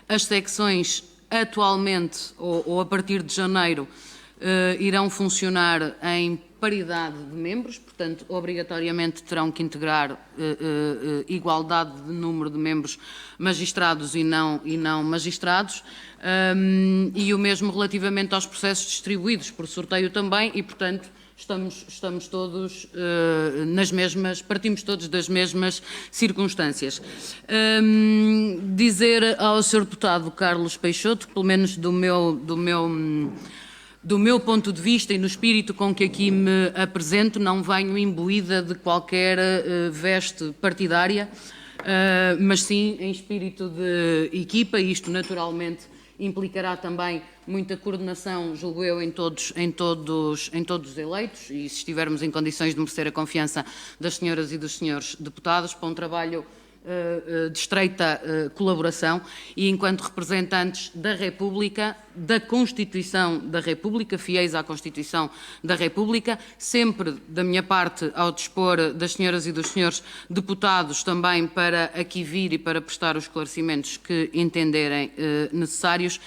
as secções atualmente, ou a partir de janeiro, irão funcionar em paridade de membros, portanto, obrigatoriamente terão que integrar igualdade de número de membros magistrados e não magistrados, e o mesmo relativamente aos processos distribuídos por sorteio também, e, portanto, estamos todos partimos todos das mesmas circunstâncias. Dizer ao Sr. Deputado Carlos Peixoto, pelo menos do meu ponto de vista e no espírito com que aqui me apresento, não venho imbuída de qualquer veste partidária, mas sim em espírito de equipa, e isto naturalmente implicará também muita coordenação, julgo eu, em todos os eleitos, e se estivermos em condições de merecer a confiança das senhoras e dos senhores deputados, para um trabalho de estreita colaboração, e enquanto representantes da República, da Constituição da República, fiéis à Constituição da República, sempre da minha parte ao dispor das senhoras e dos senhores deputados também para aqui vir e para prestar os esclarecimentos que entenderem necessários,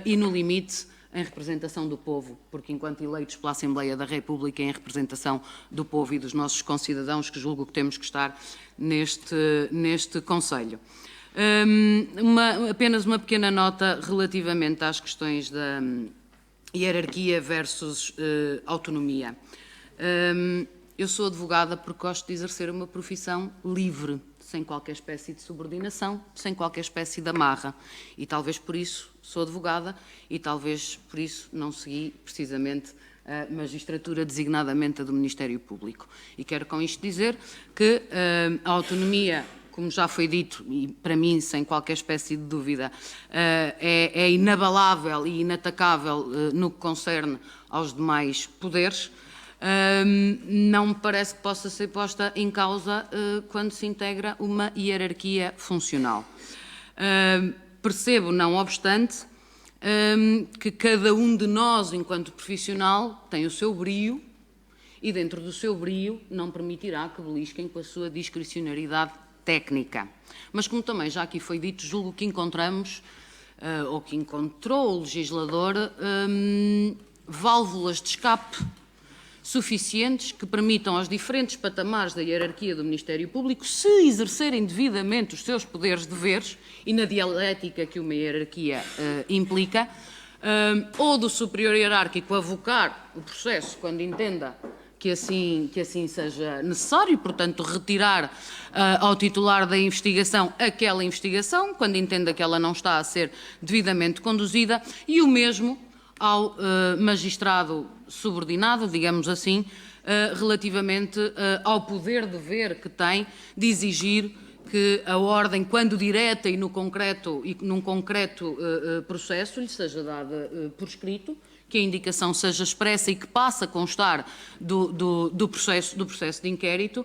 e no limite em representação do povo, porque enquanto eleitos pela Assembleia da República, em representação do povo e dos nossos concidadãos, que julgo que temos que estar neste Conselho. Apenas uma pequena nota relativamente às questões da hierarquia versus autonomia. Eu sou advogada porque gosto de exercer uma profissão livre, sem qualquer espécie de subordinação, sem qualquer espécie de amarra. E talvez por isso sou advogada e talvez por isso não segui precisamente a magistratura, designadamente a do Ministério Público. E quero com isto dizer que a autonomia, como já foi dito, e para mim, sem qualquer espécie de dúvida, é inabalável e inatacável no que concerne aos demais poderes. Não me parece que possa ser posta em causa quando se integra uma hierarquia funcional. Percebo, não obstante, que cada um de nós, enquanto profissional, tem o seu brio, e dentro do seu brio não permitirá que belisquem com a sua discricionariedade técnica. Mas, como também já aqui foi dito, julgo que encontramos, ou que encontrou o legislador, válvulas de escape suficientes que permitam aos diferentes patamares da hierarquia do Ministério Público, se exercerem devidamente os seus poderes-deveres, e na dialética que uma hierarquia implica, ou do superior hierárquico avocar o processo quando entenda que assim seja necessário e, portanto, retirar ao titular da investigação aquela investigação, quando entenda que ela não está a ser devidamente conduzida, e o mesmo ao magistrado subordinado, digamos assim, relativamente ao poder-dever que tem de exigir que a ordem, quando direta e num concreto processo, lhe seja dada por escrito, que a indicação seja expressa e que passe a constar do processo de inquérito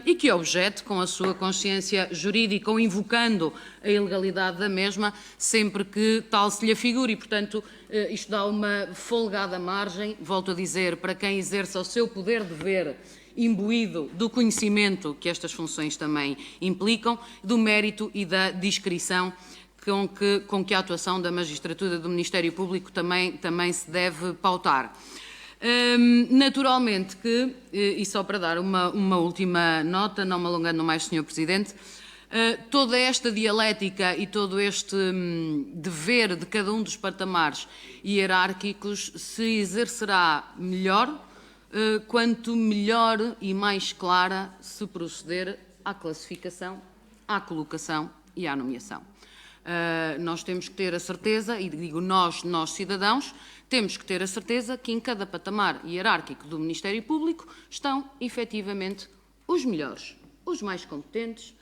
e que objete com a sua consciência jurídica ou invocando a ilegalidade da mesma sempre que tal se lhe afigure. E, portanto, isto dá uma folgada margem, volto a dizer, para quem exerça o seu poder-dever imbuído do conhecimento que estas funções também implicam, do mérito e da discrição com que a atuação da magistratura do Ministério Público também se deve pautar. Naturalmente que, e só para dar uma última nota, não me alongando mais, Sr. Presidente, toda esta dialética e todo este dever de cada um dos patamares hierárquicos se exercerá melhor quanto melhor e mais clara se proceder à classificação, à colocação e à nomeação. Nós temos que ter a certeza, e digo nós cidadãos, temos que ter a certeza que em cada patamar hierárquico do Ministério Público estão efetivamente os melhores, os mais competentes,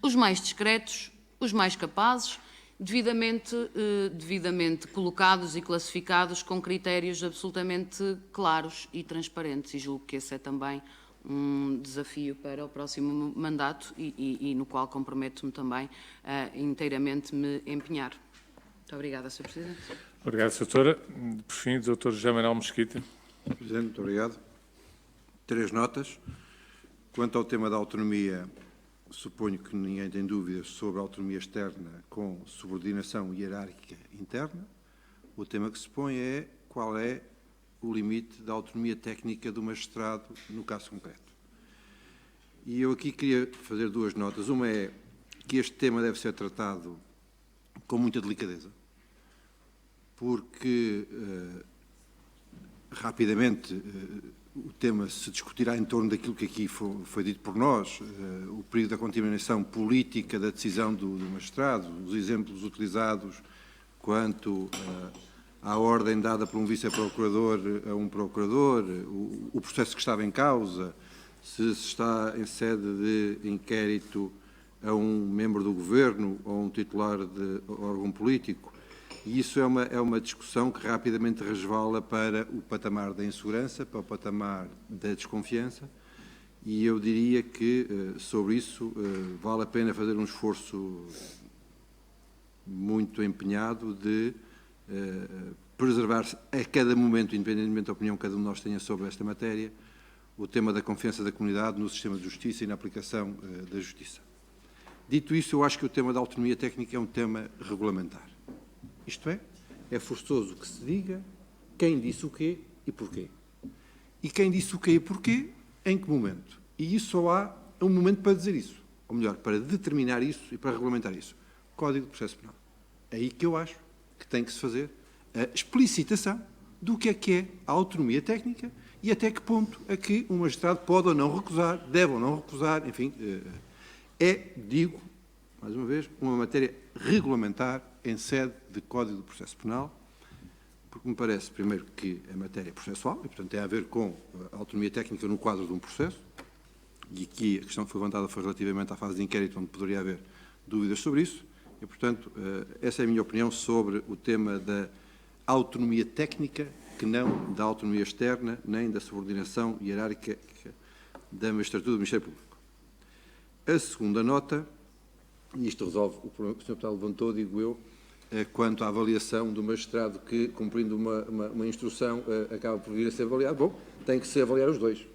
os mais discretos, os mais capazes, devidamente colocados e classificados com critérios absolutamente claros e transparentes. E julgo que esse é também um desafio para o próximo mandato e no qual comprometo-me também a inteiramente me empenhar. Muito obrigada, Sr. Presidente. Obrigado, Doutora. Por fim, Dr. José Manuel Mesquita. Presidente, muito obrigado. 3 notas. Quanto ao tema da autonomia, suponho que ninguém tem dúvidas sobre a autonomia externa com subordinação hierárquica interna. O tema que se põe é qual é o limite da autonomia técnica do magistrado no caso concreto. E eu aqui queria fazer 2 notas. Uma é que este tema deve ser tratado com muita delicadeza, porque rapidamente o tema se discutirá em torno daquilo que aqui foi dito por nós, o período da contaminação política da decisão do magistrado, os exemplos utilizados quanto à ordem dada por um vice-procurador a um procurador, o processo que estava em causa, se está em sede de inquérito a um membro do governo ou a um titular de órgão político. E isso é uma discussão que rapidamente resvala para o patamar da insegurança, para o patamar da desconfiança, e eu diria que sobre isso vale a pena fazer um esforço muito empenhado de preservar-se a cada momento, independentemente da opinião que cada um de nós tenha sobre esta matéria, o tema da confiança da comunidade no sistema de justiça e na aplicação da justiça. Dito isso, eu acho que o tema da autonomia técnica é um tema regulamentar. Isto é forçoso que se diga quem disse o quê e porquê. E quem disse o quê e porquê, em que momento. E isso só há um momento para dizer isso. Ou melhor, para determinar isso e para regulamentar isso. Código de Processo Penal. É aí que eu acho que tem que se fazer a explicitação do que é a autonomia técnica e até que ponto é que um magistrado pode ou não recusar, deve ou não recusar, enfim, digo, mais uma vez, uma matéria regulamentar em sede de Código de Processo Penal, porque me parece, primeiro, que a matéria é processual, e, portanto, tem a ver com a autonomia técnica no quadro de um processo, e aqui a questão que foi levantada foi relativamente à fase de inquérito, onde poderia haver dúvidas sobre isso, e, portanto, essa é a minha opinião sobre o tema da autonomia técnica, que não da autonomia externa, nem da subordinação hierárquica da magistratura do Ministério Público. A segunda nota, e isto resolve o problema que o Sr. Deputado levantou, digo eu, quanto à avaliação do magistrado que, cumprindo uma instrução, acaba por vir a ser avaliado. Bom, tem que se avaliar os dois,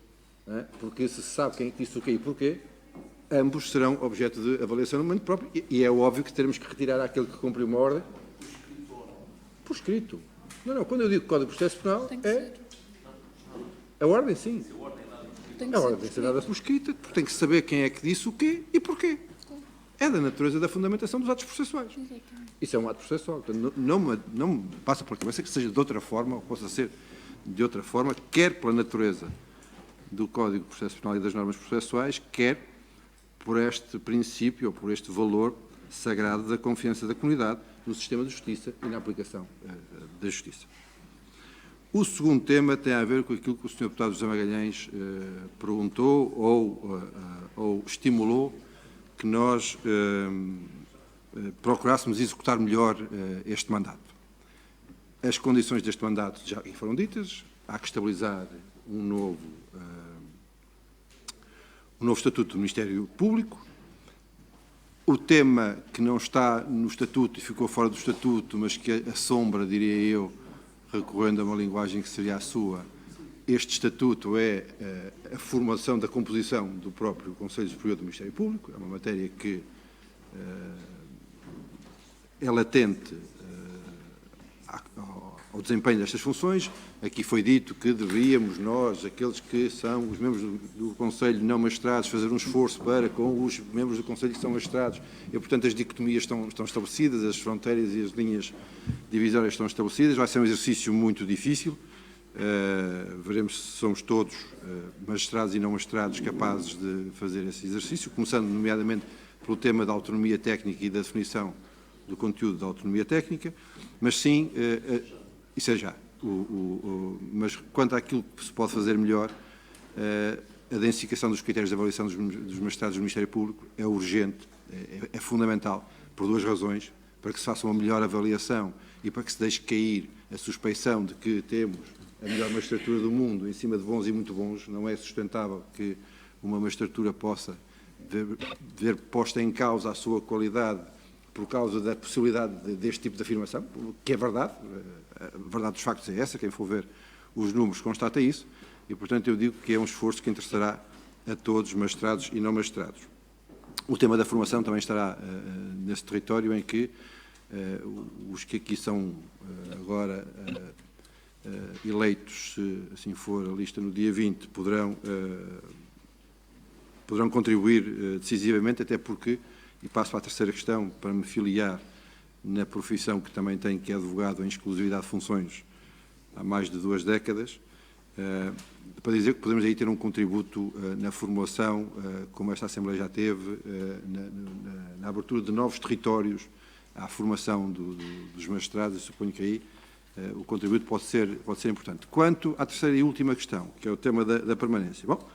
não é? Porque se sabe quem disse o quê e porquê, ambos serão objeto de avaliação no momento próprio, e é óbvio que teremos que retirar aquele que cumpriu uma ordem por escrito. Não, quando eu digo Código de Processo Penal, é a ordem, sim. A ordem tem que ser dada por escrita, porque tem que saber quem é que disse o quê e porquê. é da natureza da fundamentação dos atos processuais. Isso é um ato processual. Portanto, não me passa pela cabeça que seja de outra forma, ou possa ser de outra forma, quer pela natureza do Código de Processo Penal e das normas processuais, quer por este princípio ou por este valor sagrado da confiança da comunidade no sistema de justiça e na aplicação da justiça. O segundo tema tem a ver com aquilo que o Sr. Deputado José Magalhães perguntou ou estimulou que nós procurássemos executar melhor este mandato. As condições deste mandato já foram ditas, há que estabilizar um novo Estatuto do Ministério Público. O tema que não está no Estatuto e ficou fora do Estatuto, mas que assombra, diria eu, recorrendo a uma linguagem que seria a sua, este Estatuto é a formação da composição do próprio Conselho Superior do Ministério Público. É uma matéria que é latente ao desempenho destas funções. Aqui foi dito que deveríamos nós, aqueles que são os membros do Conselho não magistrados, fazer um esforço para com os membros do Conselho que são magistrados e, portanto, as dicotomias estão estabelecidas, as fronteiras e as linhas divisórias estão estabelecidas. Vai ser um exercício muito difícil. Veremos se somos todos, magistrados e não magistrados, capazes de fazer esse exercício, começando, nomeadamente, pelo tema da autonomia técnica e da definição do conteúdo da autonomia técnica, mas sim, isso é já. Mas quanto àquilo que se pode fazer melhor, a densificação dos critérios de avaliação dos magistrados do Ministério Público é urgente, é fundamental, por duas razões: para que se faça uma melhor avaliação e para que se deixe cair a suspeição de que temos a melhor magistratura do mundo em cima de bons e muito bons. Não é sustentável que uma magistratura possa ver posta em causa a sua qualidade por causa da possibilidade deste tipo de afirmação, que é verdade. A verdade dos factos é essa, quem for ver os números constata isso, e, portanto, eu digo que é um esforço que interessará a todos, magistrados e não magistrados. O tema da formação também estará nesse território em que os que aqui são agora eleitos, se assim for a lista no dia 20, poderão contribuir decisivamente, até porque, e passo para a terceira questão, para me filiar na profissão que também tenho, que é advogado em exclusividade de funções há mais de 2 décadas, para dizer que podemos aí ter um contributo na formulação, como esta Assembleia já teve, na abertura de novos territórios à formação dos magistrados, e suponho que aí o contributo pode ser importante. Quanto à terceira e última questão, que é o tema da permanência. Bom,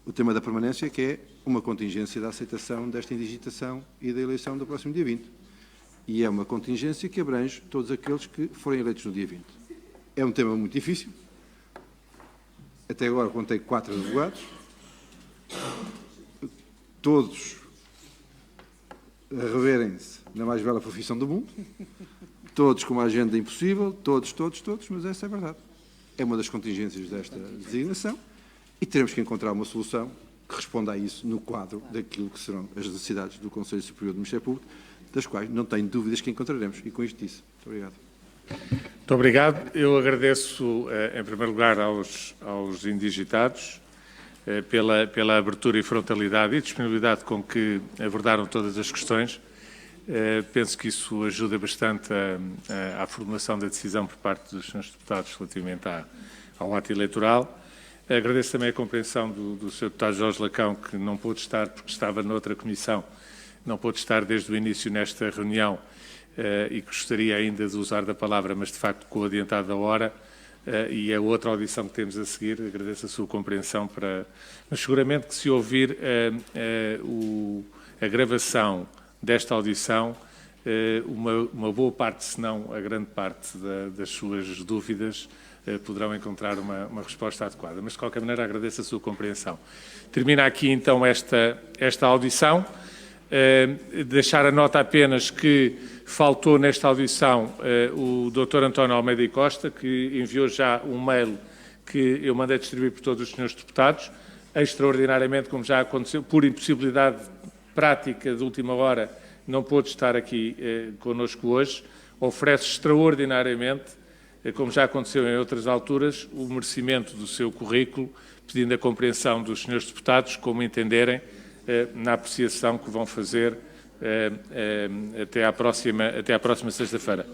o tema da permanência, que é uma contingência da aceitação desta indigitação e da eleição do próximo dia 20. E é uma contingência que abrange todos aqueles que forem eleitos no dia 20. É um tema muito difícil. Até agora contei 4 advogados, todos a reverem-se na mais bela profissão do mundo, todos com uma agenda impossível, todos, mas essa é a verdade. É uma das contingências desta designação e teremos que encontrar uma solução que responda a isso no quadro daquilo que serão as necessidades do Conselho Superior do Ministério Público, das quais não tenho dúvidas que encontraremos. E com isto disse. Muito obrigado. Muito obrigado. Eu agradeço, em primeiro lugar, aos indigitados pela abertura e frontalidade e disponibilidade com que abordaram todas as questões. Penso que isso ajuda bastante à formulação da decisão por parte dos senhores deputados relativamente ao ato eleitoral. Agradeço também a compreensão do Sr. Deputado Jorge Lacão, que não pôde estar porque estava noutra comissão, não pôde estar desde o início nesta reunião e gostaria ainda de usar da palavra, mas de facto com o adiantado da hora e a outra audição que temos a seguir, agradeço a sua compreensão Mas seguramente que se ouvir a gravação desta audição, uma boa parte, se não a grande parte das suas dúvidas, poderão encontrar uma resposta adequada. Mas, de qualquer maneira, agradeço a sua compreensão. Termina aqui, então, esta audição. Deixar a nota apenas que faltou nesta audição o Dr. António Almeida e Costa, que enviou já um mail que eu mandei distribuir por todos os senhores deputados. Extraordinariamente, como já aconteceu, por impossibilidade prática de última hora, não pôde estar aqui connosco hoje. Oferece extraordinariamente, como já aconteceu em outras alturas, o merecimento do seu currículo, pedindo a compreensão dos senhores deputados, como entenderem, na apreciação que vão fazer até à próxima sexta-feira.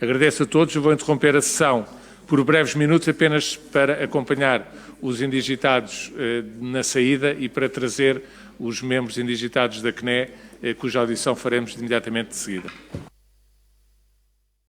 Agradeço a todos. Eu vou interromper a sessão por breves minutos, apenas para acompanhar os indigitados na saída e para trazer os membros indigitados da CNE, cuja audição faremos imediatamente de seguida.